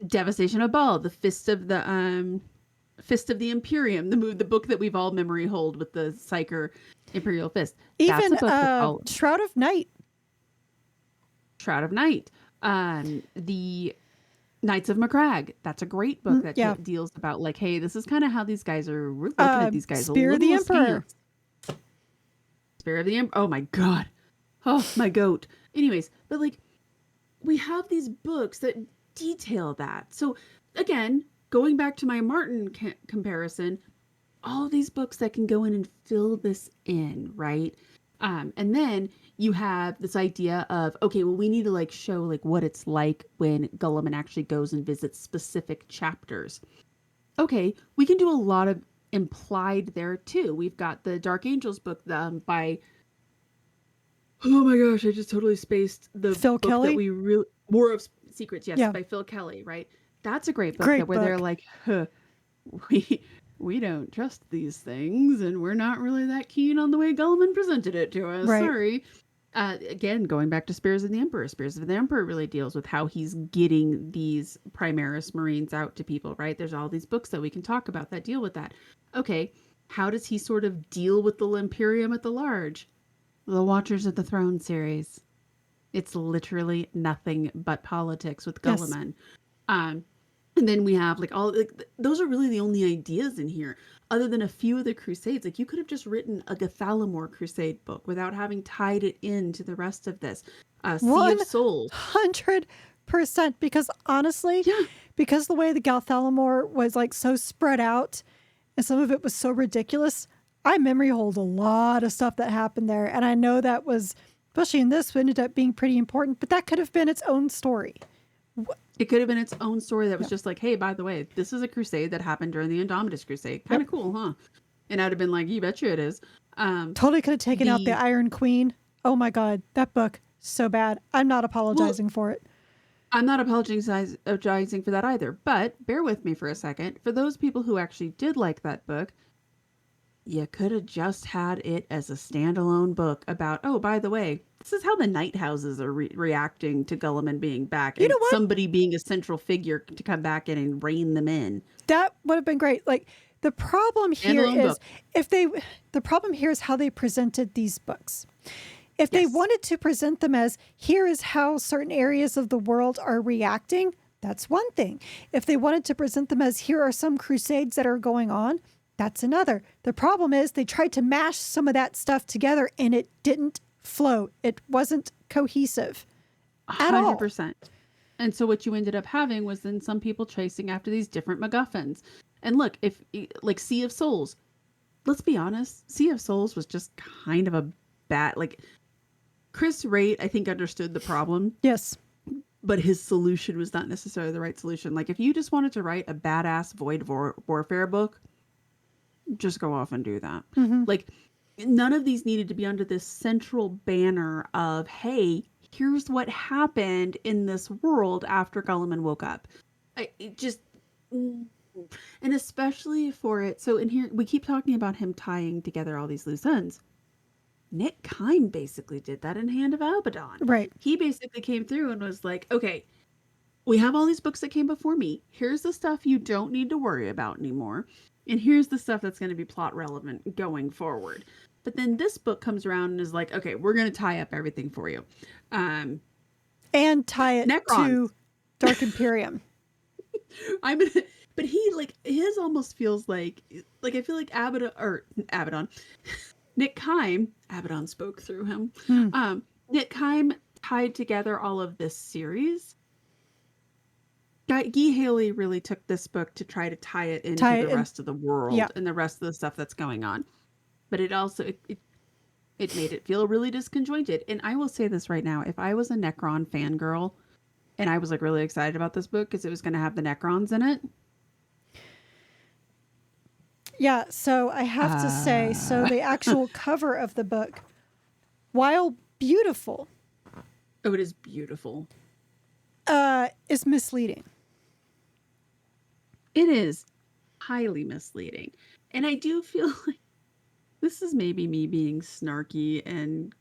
Devastation of Baal, the Fist of the Imperium, the book that we've all memory hold with the Psyker Imperial Fist. That's Even a book that's all Shroud of Night. Shroud of Night. The Knights of Macragge. That's a great book that Yeah. deals about like, hey, this is kind of how these guys are. We're looking at these guys a Spear of the little Emperor. askance. Spear of the Emperor. Oh my god. Oh my goat. Anyways, but like we have these books that detail that. So again, going back to my Martin comparison, all these books that can go in and fill this in, right? And then you have this idea of, okay, well, we need to like show like what it's like when Gulliman actually goes and visits specific chapters. Okay, we can do a lot of implied there too. We've got the Dark Angels book by, oh my gosh, I just totally spaced the Phil book Kelly? that we really, War of Secrets, yes, Yeah. by Phil Kelly, right? That's a great book Great where they're book. like, huh, we we don't trust these things and we're not really that keen on the way Gulliman presented it to us. Right. Sorry. Again, going back to Spears of the Emperor. Spears of the Emperor really deals with how he's getting these Primaris Marines out to people, right? There's all these books that we can talk about that deal with that. Okay, how does he sort of deal with the Imperium at the large? The Watchers of the Throne series. It's literally nothing but politics with Yes. Gulliman. Um, and then we have like all like those are really the only ideas in here, other than a few of the crusades. Like you could have just written a Gathalamor crusade book without having tied it into the rest of this. Sea of Souls. 100%. Because honestly, Yeah. because the way the Galthalamor was like so spread out and some of it was so ridiculous, I memory hold a lot of stuff that happened there. And I know that was, especially in this, ended up being pretty important, but that could have been its own story. It could have been its own story that was just like, hey, by the way, this is a crusade that happened during the Indomitus Crusade. Kind of cool, huh? And I'd have been like, you betcha it is. Totally could have taken out the Iron Queen. Oh my God, that book, so bad. I'm not apologizing for it. I'm not apologizing for that either, but bear with me for a second. For those people who actually did like that book, you could have just had it as a standalone book about, oh, by the way, this is how the night houses are reacting to Gulliman being back You and know what? somebody being a central figure to come back in and rein them in. That would have been great. Like the problem here Standalone is book. the problem here is how they presented these books. If they Yes. wanted to present them as here is how certain areas of the world are reacting, that's one thing. If they wanted to present them as here are some crusades that are going on, that's another. The problem is they tried to mash some of that stuff together and it didn't flow. It wasn't cohesive at all. 100%. And so what you ended up having was then some people chasing after these different MacGuffins. And look, if like Sea of Souls, let's be honest, Sea of Souls was just kind of a bad, like Chris Raitt, I think, understood the problem, Yes. but his solution was not necessarily the right solution. Like if you just wanted to write a badass void warfare book, just go off and do that. Like none of these needed to be under this central banner of, hey, here's what happened in this world after Gulliman woke up. It just, and especially for it. So in here, we keep talking about him tying together all these loose ends. Nick Kime basically did that in Hand of Abaddon. Right. He basically came through and was like, okay, we have all these books that came before me. Here's the stuff you don't need to worry about anymore. And here's the stuff that's going to be plot relevant going forward. But then this book comes around and is like, okay, we're going to tie up everything for you. And tie it Necrons. to Dark Imperium. But he like his almost feels like I feel like Abaddon, Nick Kime, Abaddon spoke through him. Nick Kime tied together all of this series. Guy Haley really took this book to try to tie it into the rest of the world and the rest of the stuff that's going on. But it also it made it feel really disconjointed. And I will say this right now, if I was a Necron fangirl and I was like really excited about this book because it was going to have the Necrons in it. Yeah, so I have to say, so the actual cover of the book, while beautiful, oh, it is beautiful, is misleading. It is highly misleading. And I do feel like this is maybe me being snarky and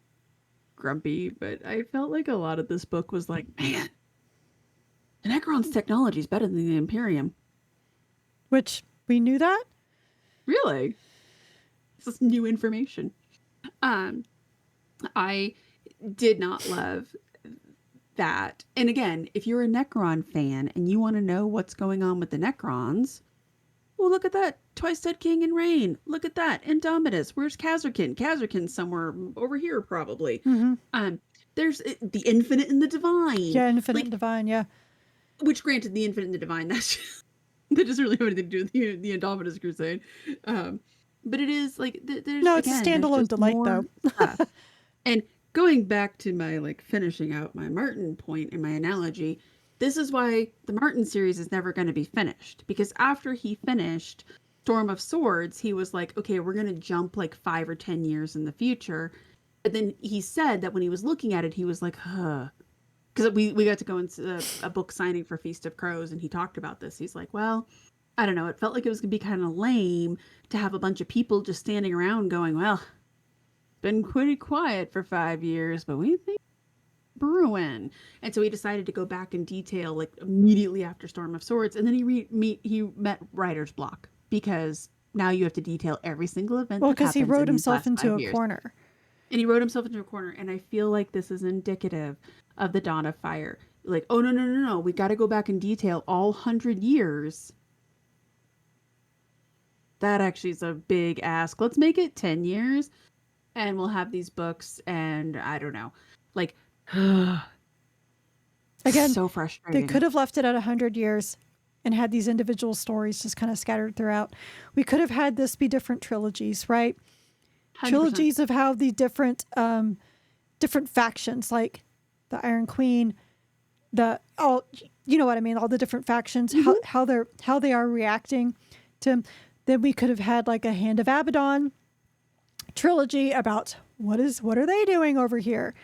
grumpy, but I felt like a lot of this book was like, man, The Necron's technology is better than the Imperium. Which we knew that. Really? This is new information. I did not love that. And again, if you're a Necron fan and you want to know what's going on with the Necrons, well, look at that. Twice Dead King and Reign. Look at that. Indomitus. Where's Kazarkin? Kazarkin's somewhere over here, probably. There's the Infinite and the Divine. Yeah, Infinite and Divine, yeah. Which, granted, the Infinite and the Divine, that doesn't really have anything to do with the Indomitus Crusade. But it is, like, there's, no, it's a standalone delight, though. And going back to my, like, finishing out my Martin point in my analogy, this is why the Martin series is never going to be finished. Because after he finished Storm of Swords, he was like, okay, we're going to jump like 5 or 10 years in the future. But then he said that when he was looking at it, he was like, huh. Because we got to go into a book signing for Feast of Crows, and he talked about this. He's like, well, I don't know. It felt like it was going to be kind of lame to have a bunch of people just standing around going, well, been pretty quiet for 5 years, but we think brewing. And so he decided to go back in detail, like immediately after Storm of Swords. And then he met writer's block, because now you have to detail every single event. Well, because he wrote himself into a corner. And he wrote himself into a corner. And I feel like this is indicative of the Dawn of Fire. Like, oh, no. We got to go back and detail all 100 years. That actually is a big ask. Let's make it 10 years. And we'll have these books. And I don't know. Like, again, so frustrating. They could have left it at 100 years and had these individual stories just kind of scattered throughout. We could have had this be different trilogies, right? 100%. Trilogies of how the different factions, like the Iron Queen, you know what I mean, all the different factions, how they are reacting to. Then we could have had like a Hand of Abaddon trilogy about what are they doing over here.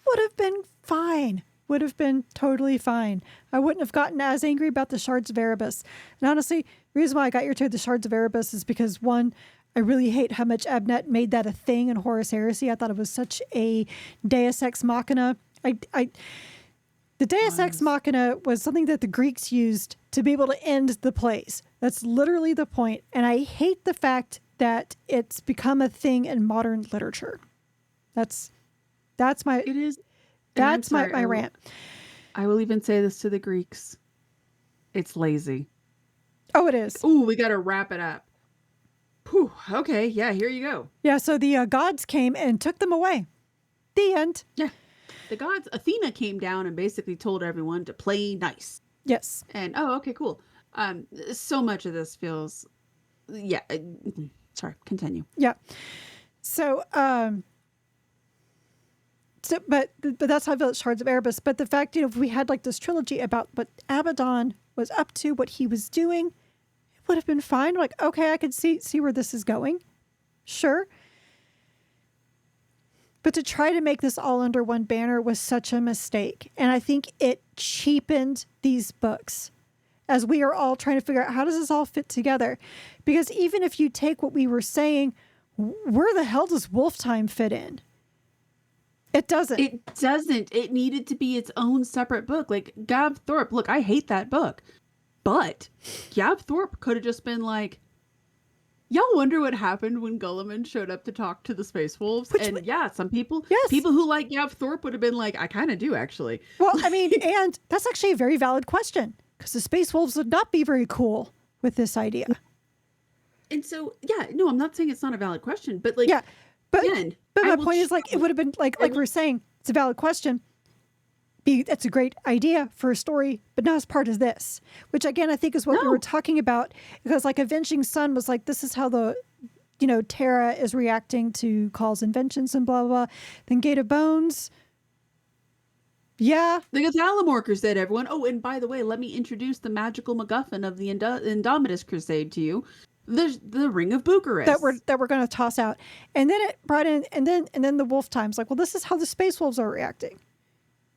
Would have been fine. Would have been totally fine. I wouldn't have gotten as angry about the Shards of Erebus. And honestly, the reason why I got irritated with the Shards of Erebus is because, one, I really hate how much Abnet made that a thing in Horus Heresy. I thought it was such a Deus Ex Machina. The Deus Ex Machina was something that the Greeks used to be able to end the plays. That's literally the point. And I hate the fact that it's become a thing in modern literature. That's my rant. I will even say this to the Greeks. It's lazy. Oh, it is. Ooh, we got to wrap it up. Whew, okay, yeah, here you go. Yeah, so the gods came and took them away. The end. Yeah. The gods, Athena came down and basically told everyone to play nice. Yes. And, okay, cool. So much of this feels, yeah. Sorry, continue. Yeah. So, but that's how I feel at Shards of Erebus. But the fact, if we had like this trilogy about what Abaddon was up to, what he was doing, it would have been fine. Like, okay, I could see where this is going. Sure. But to try to make this all under one banner was such a mistake. And I think it cheapened these books as we are all trying to figure out, how does this all fit together? Because even if you take what we were saying, where the hell does Wolf Time fit in? It doesn't. It doesn't. It needed to be its own separate book. Like, Gav Thorpe, look, I hate that book. But Gav Thorpe could have just been like, y'all wonder what happened when Gulliman showed up to talk to the Space Wolves? Some people, yes. People who like Gav Thorpe would have been like, I kind of do, actually. Well, I mean, and that's actually a very valid question, because the Space Wolves would not be very cool with this idea. And so, yeah, no, I'm not saying it's not a valid question, but like, yeah, but again, my point is, like, it would have been like we're saying, it's a valid question. That's a great idea for a story, but not as part of this, which again, I think is what we were talking about, because like Avenging Sun was like, this is how the, Terra is reacting to Call's inventions and blah, blah, blah. Then Gate of Bones. Yeah. The Thalamor Crusade, everyone. Oh, and by the way, let me introduce the magical MacGuffin of the Indomitus Crusade to you. There's the Ring of Bucharest that we're going to toss out. And then it brought in, and then the Wolf Time's like, well, this is how the Space Wolves are reacting.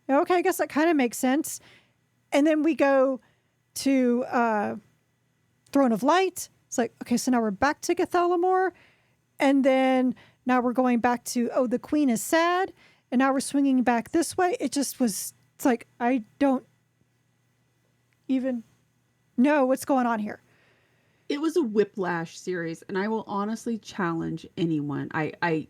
Okay, I guess that kind of makes sense. And then we go to Throne of Light. It's like, okay, so now we're back to Gathalamor. And then now we're going back to, the Queen is sad. And now we're swinging back this way. It just was, it's like, I don't even know what's going on here. It was a whiplash series, and I will honestly challenge anyone. I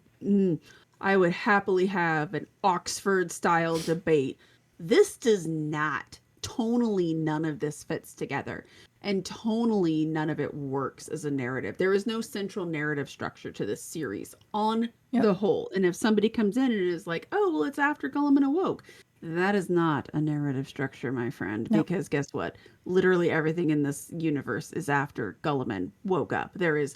would happily have an Oxford style debate. This does not. Tonally, none of this fits together. And tonally, none of it works as a narrative. There is no central narrative structure to this series on Yep. the whole. And if somebody comes in and is like, oh, well, it's after Gulliman awoke, that is not a narrative structure, my friend, Nope. because guess what? Literally everything in this universe is after Gulliman woke up. There is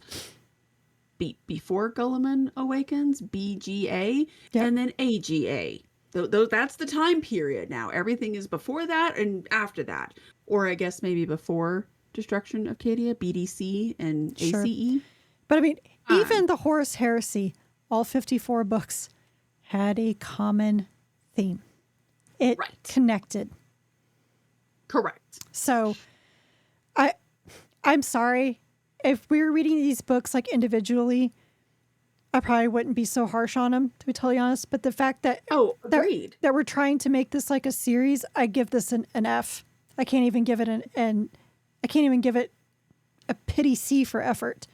before Gulliman awakens, BGA, Yep. and then AGA. That's the time period now. Everything is before that and after that. Or I guess maybe before Destruction of Cadia, BDC and Sure. ACE. But I mean, even the Horus Heresy, all 54 books, had a common theme. It Right. connected. Correct. So I'm sorry. If we were reading these books like individually, I probably wouldn't be so harsh on them, to be totally honest. But the fact that agreed. that we're trying to make this like a series, I give this an F. I can't even give it I can't even give it a pity C for effort.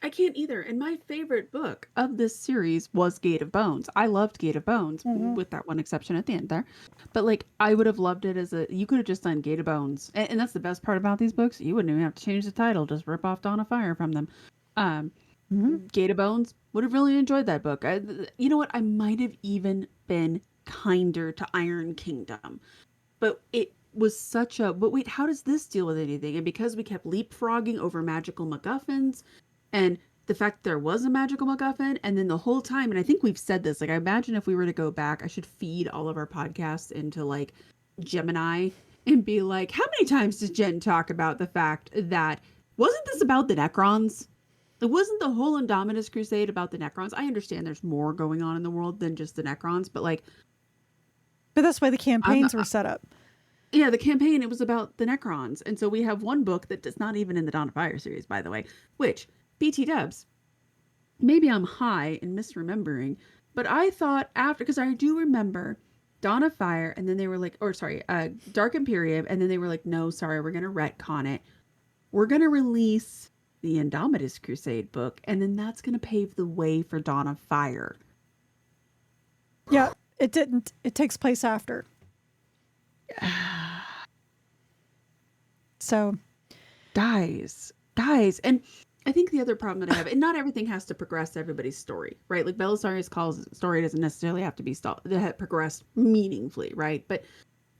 I can't either. And my favorite book of this series was Gate of Bones. I loved Gate of Bones, with that one exception at the end there. But like, I would have loved it you could have just done Gate of Bones. And that's the best part about these books. You wouldn't even have to change the title, just rip off Dawn of Fire from them. Gate of Bones, would have really enjoyed that book. You know what? I might have even been kinder to Iron Kingdom. But it was but wait, how does this deal with anything? And because we kept leapfrogging over magical MacGuffins, and the fact that there was a magical MacGuffin, and then the whole time, and I think we've said this, like, I imagine if we were to go back, I should feed all of our podcasts into, like, Gemini and be like, how many times does Jen talk about the fact that, wasn't this about the Necrons? It wasn't the whole Indomitus Crusade about the Necrons. I understand there's more going on in the world than just the Necrons, but, like... But that's why the campaigns were set up. Yeah, the campaign, it was about the Necrons. And so we have one book that is not even in the Dawn of Fire series, by the way, which... BT dubs. Maybe I'm high and misremembering, but I thought after, because I do remember Dawn of Fire, and then they were like, Dark Imperium, and then they were like, no, sorry, we're going to retcon it. We're going to release the Indomitus Crusade book, and then that's going to pave the way for Dawn of Fire. Yeah, it didn't. It takes place after. So. Guys. And I think the other problem that I have, and not everything has to progress everybody's story, right? Like Belisarius Call's story doesn't necessarily have to be progressed meaningfully, right? But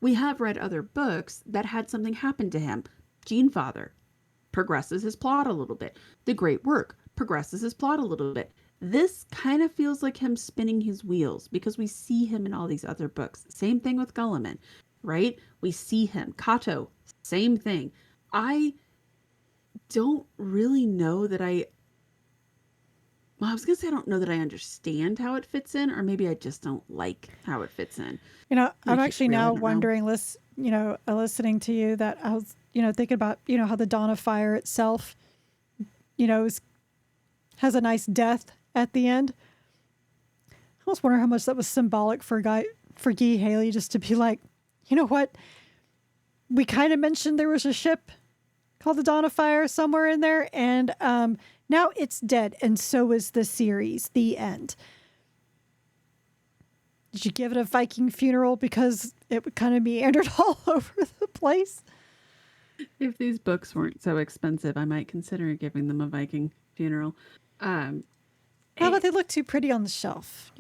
we have read other books that had something happen to him. Genefather progresses his plot a little bit. The Great Work progresses his plot a little bit. This kind of feels like him spinning his wheels because we see him in all these other books. Same thing with Gulliman, right? We see him. Kato, same thing. I don't really know that I was going to say I don't know that I understand how it fits in, or maybe I just don't like how it fits in. You know, I'm actually really now wondering, listening to you, that I was, thinking about, how the Dawn of Fire itself, has a nice death at the end. I almost wonder how much that was symbolic for Guy Haley, just to be like, you know what? We kind of mentioned there was a ship called the Dawn of Fire somewhere in there, and now it's dead, and so is the series. The end. Did you give it a Viking funeral because it would kind of meandered all over the place? If these books weren't so expensive, I might consider giving them a Viking funeral. But they look too pretty on the shelf,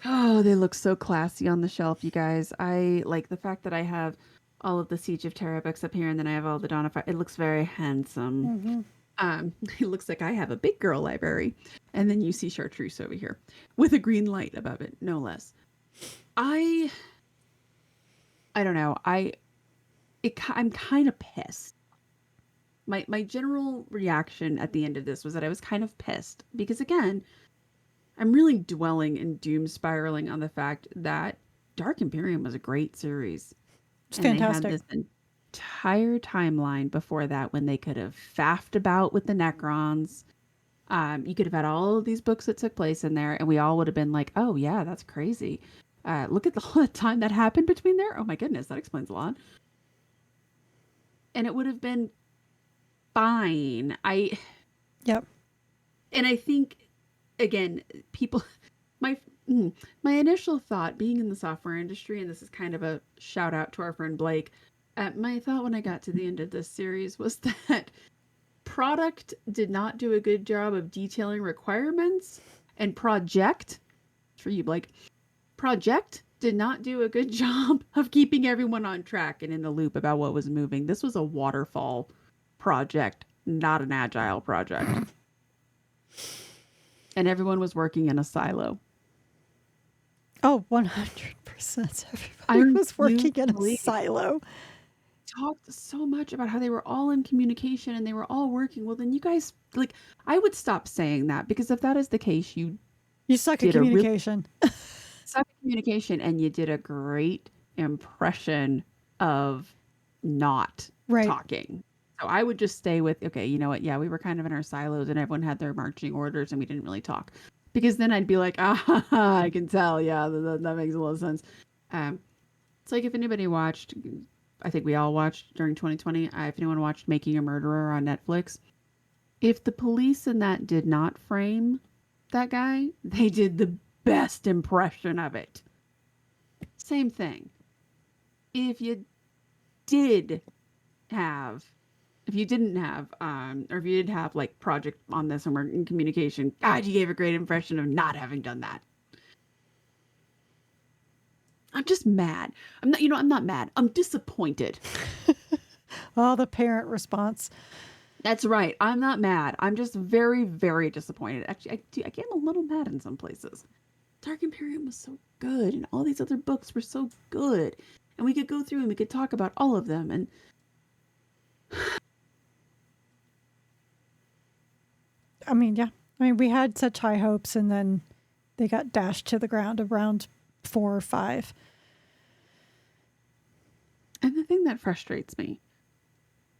Oh, they look so classy on the shelf, you guys. I like the fact that I have all of the Siege of Terra books up here, and then I have all the Dawn of Fire. It looks very handsome. It looks like I have a big girl library, and then you see Chartreuse over here with a green light above it, no less. I don't know. I'm kind of pissed. My general reaction at the end of this was that I was kind of pissed because, again, I'm really dwelling and doom spiraling on the fact that Dark Imperium was a great series. It's fantastic. They had this entire timeline before that when they could have faffed about with the Necrons. You could have had all of these books that took place in there, and we all would have been like, oh, yeah, that's crazy. Look at the whole time that happened between there. Oh, my goodness, that explains a lot. and it would have been fine. Yep. And I think, again, people, my my initial thought, being in the software industry, and this is kind of a shout out to our friend Blake, my thought when I got to the end of this series was that product did not do a good job of detailing requirements, and project, for you, Blake, project did not do a good job of keeping everyone on track and in the loop about what was moving. This was a waterfall project, not an agile project. And everyone was working in a silo. Oh, 100%. Everybody was working in a silo. Talked so much about how they were all in communication and they were all working. Well, then you guys, like, I would stop saying that, because if that is the case, you suck at communication. Suck at communication, and you did a great impression of not talking. So I would just stay with, okay, you know what? Yeah, we were kind of in our silos and everyone had their marching orders and we didn't really talk. Because then I'd be like, I can tell. Yeah, that makes a lot of sense. It's like if anybody watched, I think we all watched during 2020, if anyone watched Making a Murderer on Netflix, if the police in that did not frame that guy, they did the best impression of it. Same thing. If you didn't have, or if you did have like project on this and we're in communication, God, you gave a great impression of not having done that. I'm just mad. I'm not mad. I'm disappointed. Oh, the parent response. That's right. I'm not mad. I'm just very, very disappointed. Actually, I get a little mad in some places. Dark Imperium was so good, and all these other books were so good. And we could go through and we could talk about all of them. And I mean, yeah. I mean, we had such high hopes, and then they got dashed to the ground around 4 or 5. And the thing that frustrates me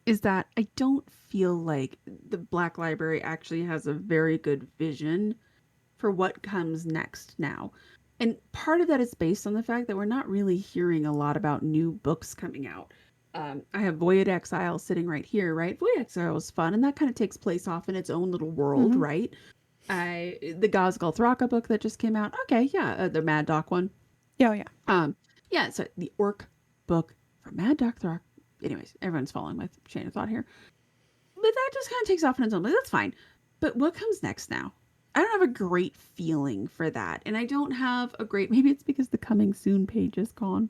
is that I don't feel like the Black Library actually has a very good vision for what comes next now. And part of that is based on the fact that we're not really hearing a lot about new books coming out. I have Void Exile sitting right here, right? Void Exile is fun, and that kind of takes place off in its own little world, right? The Gosgal Thraka book that just came out. Okay, yeah, the Mad Doc one. Yeah. Yeah, so the Orc book from Mad Doc Thraka. Anyways, everyone's following my chain of thought here. But that just kind of takes off in its own way. That's fine. But what comes next now? I don't have a great feeling for that. And I don't have a great, maybe it's because the coming soon page is gone.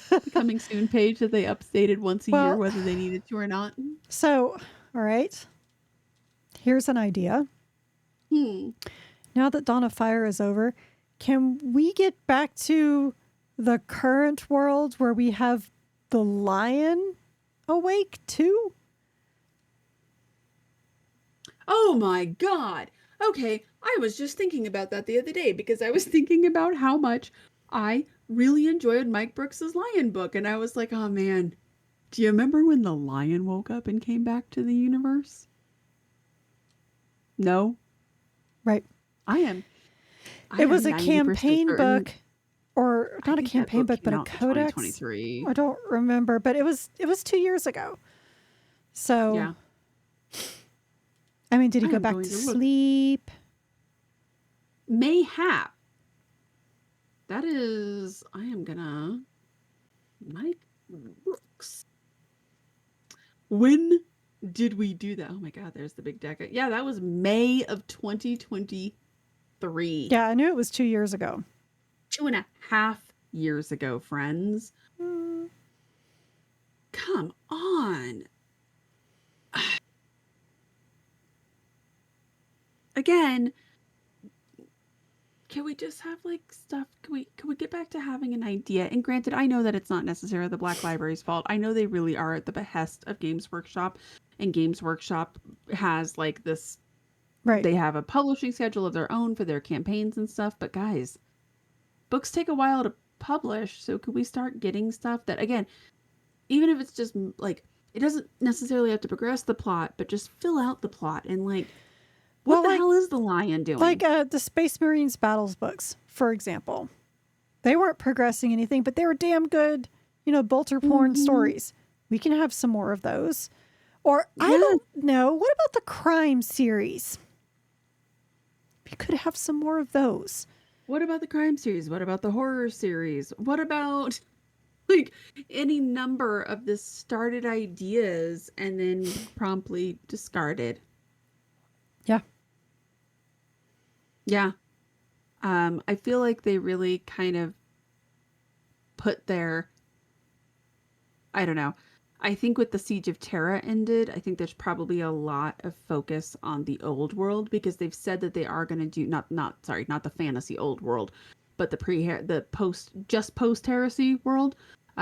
The coming soon page that they updated once a year, whether they needed to or not. So, all right. Here's an idea. Now that Dawn of Fire is over, can we get back to the current world where we have the lion awake too? Oh my God. Okay, I was just thinking about that the other day because I was thinking about how much I really enjoyed Mike Brooks's Lion book. And I was like, oh man, do you remember when the lion woke up and came back to the universe? No? Right. It was a campaign book, or not a campaign book, but a codex. 2023. I don't remember, but it was 2 years ago. So yeah. I mean, did he go back to sleep? Mayhap. That is, I am gonna, Mike Brooks. When did we do that? Oh my God, there's the big deck. Yeah, that was May of 2023. Yeah, I knew it was 2 years ago. 2.5 years ago, friends. Come on. Again, can we just have like stuff? Can we get back to having an idea? And granted, I know that it's not necessarily the Black Library's fault. I know they really are at the behest of Games Workshop, and Games Workshop has like this, right? They have a publishing schedule of their own for their campaigns and stuff. But guys, books take a while to publish, so could we start getting stuff that, again, even if it's just like, it doesn't necessarily have to progress the plot, but just fill out the plot and like, what the hell is the lion doing? Like the Space Marines Battles books, for example. They weren't progressing anything, but they were damn good, bolter porn stories. We can have some more of those. Or I Yeah. don't know. What about the crime series? We could have some more of those. What about the crime series? What about the horror series? What about like any number of the started ideas and then promptly discarded? Yeah. Yeah. I feel like they really kind of put their, I don't know. I think with the Siege of Terra ended, I think there's probably a lot of focus on the old world because they've said that they are going to do not the fantasy old world, but the post heresy world,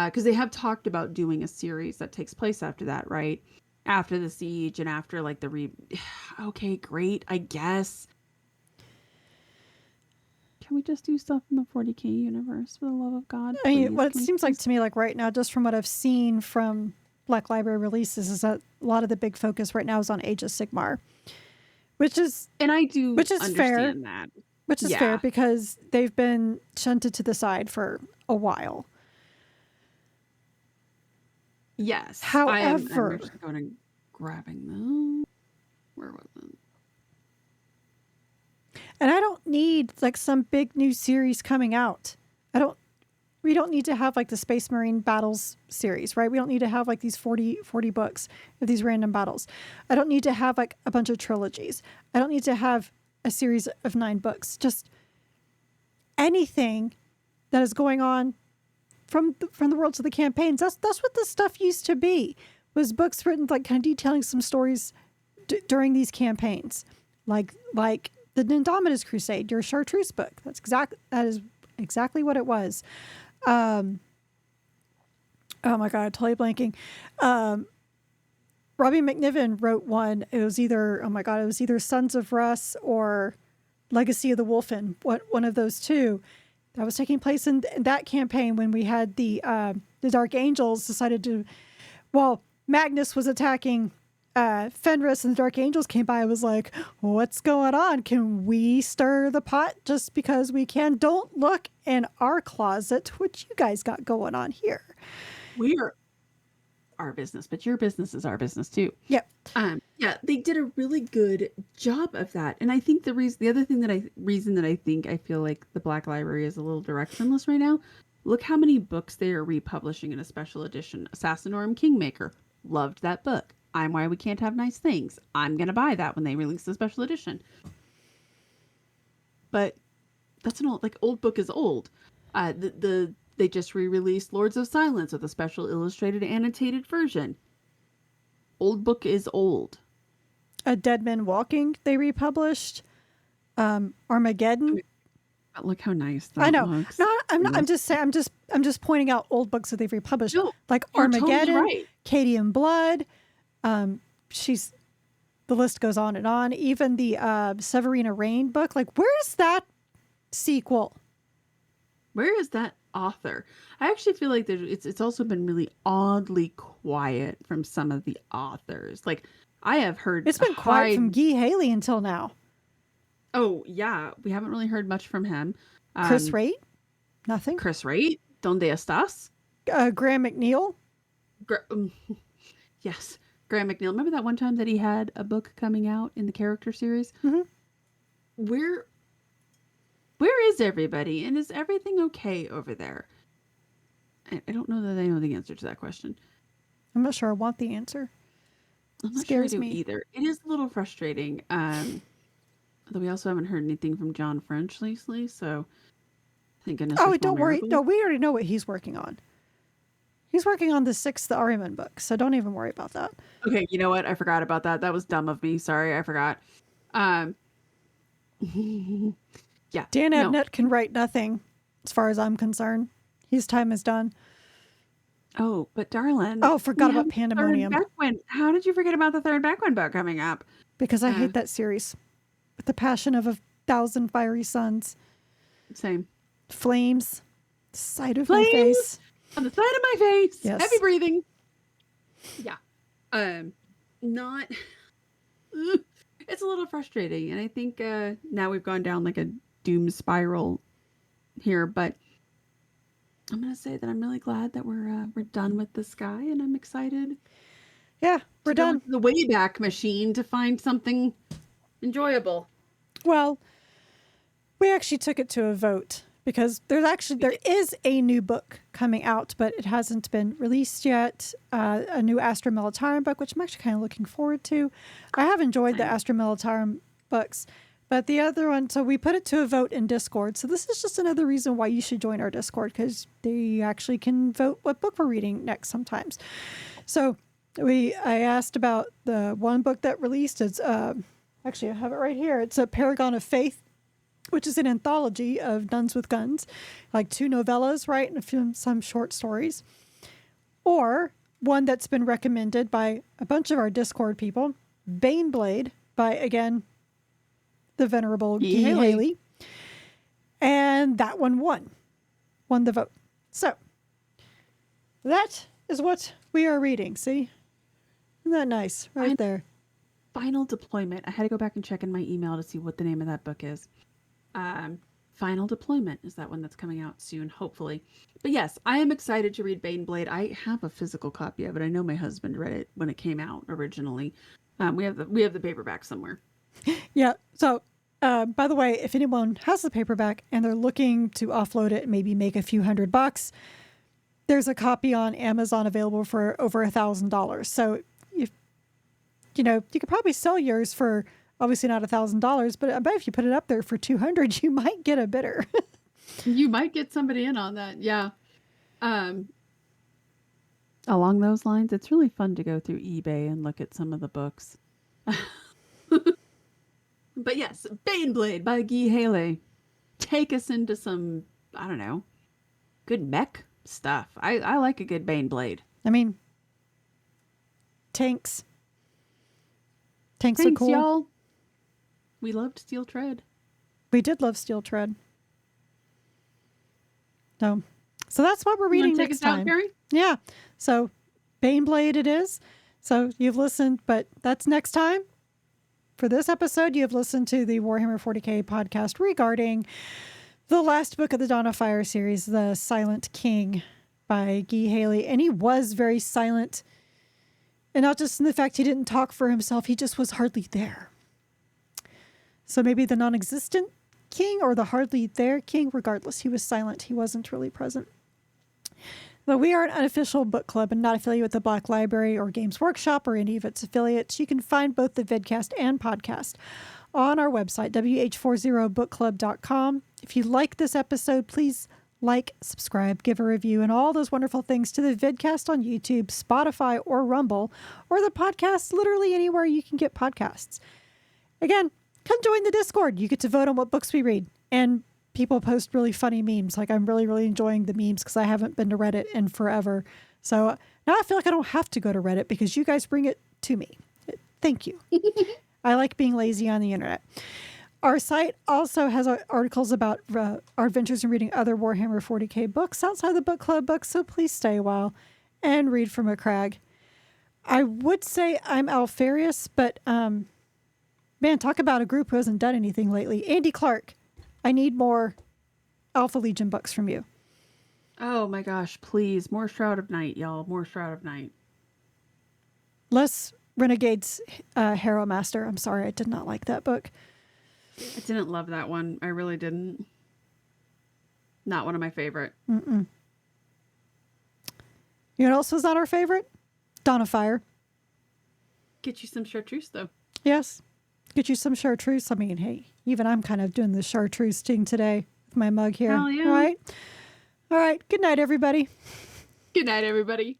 because they have talked about doing a series that takes place after that, right? After the siege and after like okay, great, I guess. Can we just do stuff in the 40k universe for the love of God? I mean, Please? what it Can we seems like just- to me, like right now, just from what I've seen from Black Library releases, is that a lot of the big focus right now is on Age of Sigmar, which is And I do which is fair. understand that. Which is fair because they've been shunted to the side for a while. Yes. I'm However, actually going and grabbing them. Where was it? and I don't need like some big new series coming out. We don't need to have like the Space Marine Battles series, right? We don't need to have like these 40 books of these random battles. I don't need to have like a bunch of trilogies. I don't need to have a series of 9 books. Just anything that is going on from the worlds of the campaigns. That's what this stuff used to be. Was books written like kind of detailing some stories during these campaigns, like the Indominus Crusade, your Chartreuse book. That is exactly what it was. Oh my God, totally blanking. Robbie McNiven wrote one. It was either Sons of Russ or Legacy of the Wolfen. One of those two. That was taking place in that campaign when we had the Dark Angels decided to, while Magnus was attacking Fenris and the Dark Angels came by. I was like, what's going on? Can we stir the pot just because we can? Don't look in our closet. What you guys got going on here? We are our business, but your business is our business too. Yep. Yeah, they did a really good job of that. And I think the other thing reason that I feel like the Black Library is a little directionless right now. Look how many books they are republishing in a special edition. Assassinorum Kingmaker. Loved that book. I'm Why We Can't Have Nice Things. I'm going to buy that when they release the special edition. But that's an old book is old. They just re-released Lords of Silence with a special illustrated annotated version. Old book is old. A Dead Men Walking they republished. Armageddon. Look how nice that I know. looks. No, I'm not. I'm just saying. I'm just pointing out old books that they've republished, No, like you're Armageddon, totally right. Katie and Blood. The list goes on and on. Even the Severina Rain book. Like, where's that sequel? Where is that author? I actually feel like it's also been really oddly quiet from some of the authors. Like I have heard It's been quiet from Guy Haley until now. Oh yeah, we haven't really heard much from him. Chris Raitt, nothing. Chris Raitt, Donde Estás? Graham McNeil. Yes, Graham McNeil. Remember that one time that he had a book coming out in the character series? Mm-hmm. Where is everybody? And is everything okay over there? I don't know that I know the answer to that question. I'm not sure I want the answer. I'm not Scares sure I do me either. It is a little frustrating. Although we also haven't heard anything from John French lately, so thank goodness. Oh, don't worry. No, we already know what he's working on. He's working on the 6th Ahriman book, so don't even worry about that. Okay, you know what? I forgot about that. That was dumb of me. Sorry, I forgot. Yeah. Dan Abnett can write nothing, as far as I'm concerned. His time is done. Oh, but darling. Oh, forgot about Pandemonium. How did you forget about the third Backwin book coming up? Because I hate that series. With the passion of 1,000 fiery suns. Same. Flames. The side of my face. On the side of my face. Yes. Heavy breathing. Yeah. Not... It's a little frustrating. And I think now we've gone down like a doom spiral here, but I'm gonna say that I'm really glad that we're done with this guy, and I'm excited Yeah, we're to go done. into the Wayback Machine to find something enjoyable. Well, we actually took it to a vote because there is a new book coming out, but it hasn't been released yet. A new Astra Militarum book, which I'm actually kind of looking forward to. I have enjoyed the Astra Militarum books, but the other one, so we put it to a vote in Discord. So this is just another reason why you should join our Discord, because they actually can vote what book we're reading next sometimes. So I asked about the one book that released. It's actually, I have it right here. It's a Paragon of Faith, which is an anthology of nuns with guns, like 2 novellas, right, and some short stories. Or one that's been recommended by a bunch of our Discord people, Baneblade, by, again, the venerable Guy Haley. And that one won the vote. So that is what we are reading. See? Isn't that nice? Right there. Final Deployment. I had to go back and check in my email to see what the name of that book is. Final Deployment is that one that's coming out soon, hopefully. But yes, I am excited to read Baneblade. I have a physical copy of it. I know my husband read it when it came out originally. We have the paperback somewhere. Yeah. So, by the way, if anyone has the paperback and they're looking to offload it and maybe make a few $100, there's a copy on Amazon available for over $1,000. So, you could probably sell yours for obviously not $1,000, but I bet if you put it up there for 200, you might get a bidder. You might get somebody in on that. Yeah. Along those lines, it's really fun to go through eBay and look at some of the books. But yes, Baneblade by Guy Haley. Take us into some, I don't know, good mech stuff. I like a good Baneblade. I mean, tanks. Tanks are cool. Y'all. We loved Steel Tread. We did love Steel Tread. So that's what we're reading next time. Out, Carrie? Yeah. So Baneblade it is. So you've listened, but that's next time. For this episode, you've listened to the Warhammer 40k podcast regarding the last book of the Dawn of Fire series, The Silent King by Guy Haley. And he was very silent. And not just in the fact he didn't talk for himself, he just was hardly there. So maybe the non-existent king or the hardly there king, regardless, he was silent. He wasn't really present. But we are an unofficial book club and not affiliated with the Black Library or Games Workshop or any of its affiliates. You can find both the vidcast and podcast on our website, WH40bookclub.com. If you like this episode, please like, subscribe, give a review, and all those wonderful things to the vidcast on YouTube, Spotify, or Rumble, or the podcast literally anywhere you can get podcasts. Again, come join the Discord. You get to vote on what books we read. And people post really funny memes. Like, I'm really, really enjoying the memes because I haven't been to Reddit in forever. So now I feel like I don't have to go to Reddit because you guys bring it to me. Thank you. I like being lazy on the internet. Our site also has articles about our adventures in reading other Warhammer 40k books outside the book club books, so please stay a while and read from a crag. I would say I'm Alfarius, but man, talk about a group who hasn't done anything lately. Andy Clark, I need more Alpha Legion books from you. Oh my gosh, please. More Shroud of Night, y'all. More Shroud of Night. Less Renegades Harrow Master. I'm sorry, I did not like that book. I didn't love that one. I really didn't. Not one of my favorite. Mm-mm. You know what else was not our favorite? Dawn of Fire. Get you some chartreuse, though. Yes. Get you some chartreuse. I mean, hey, even I'm kind of doing the chartreuse thing today with my mug here. Hell yeah. All right. All right. Good night, everybody. Good night, everybody.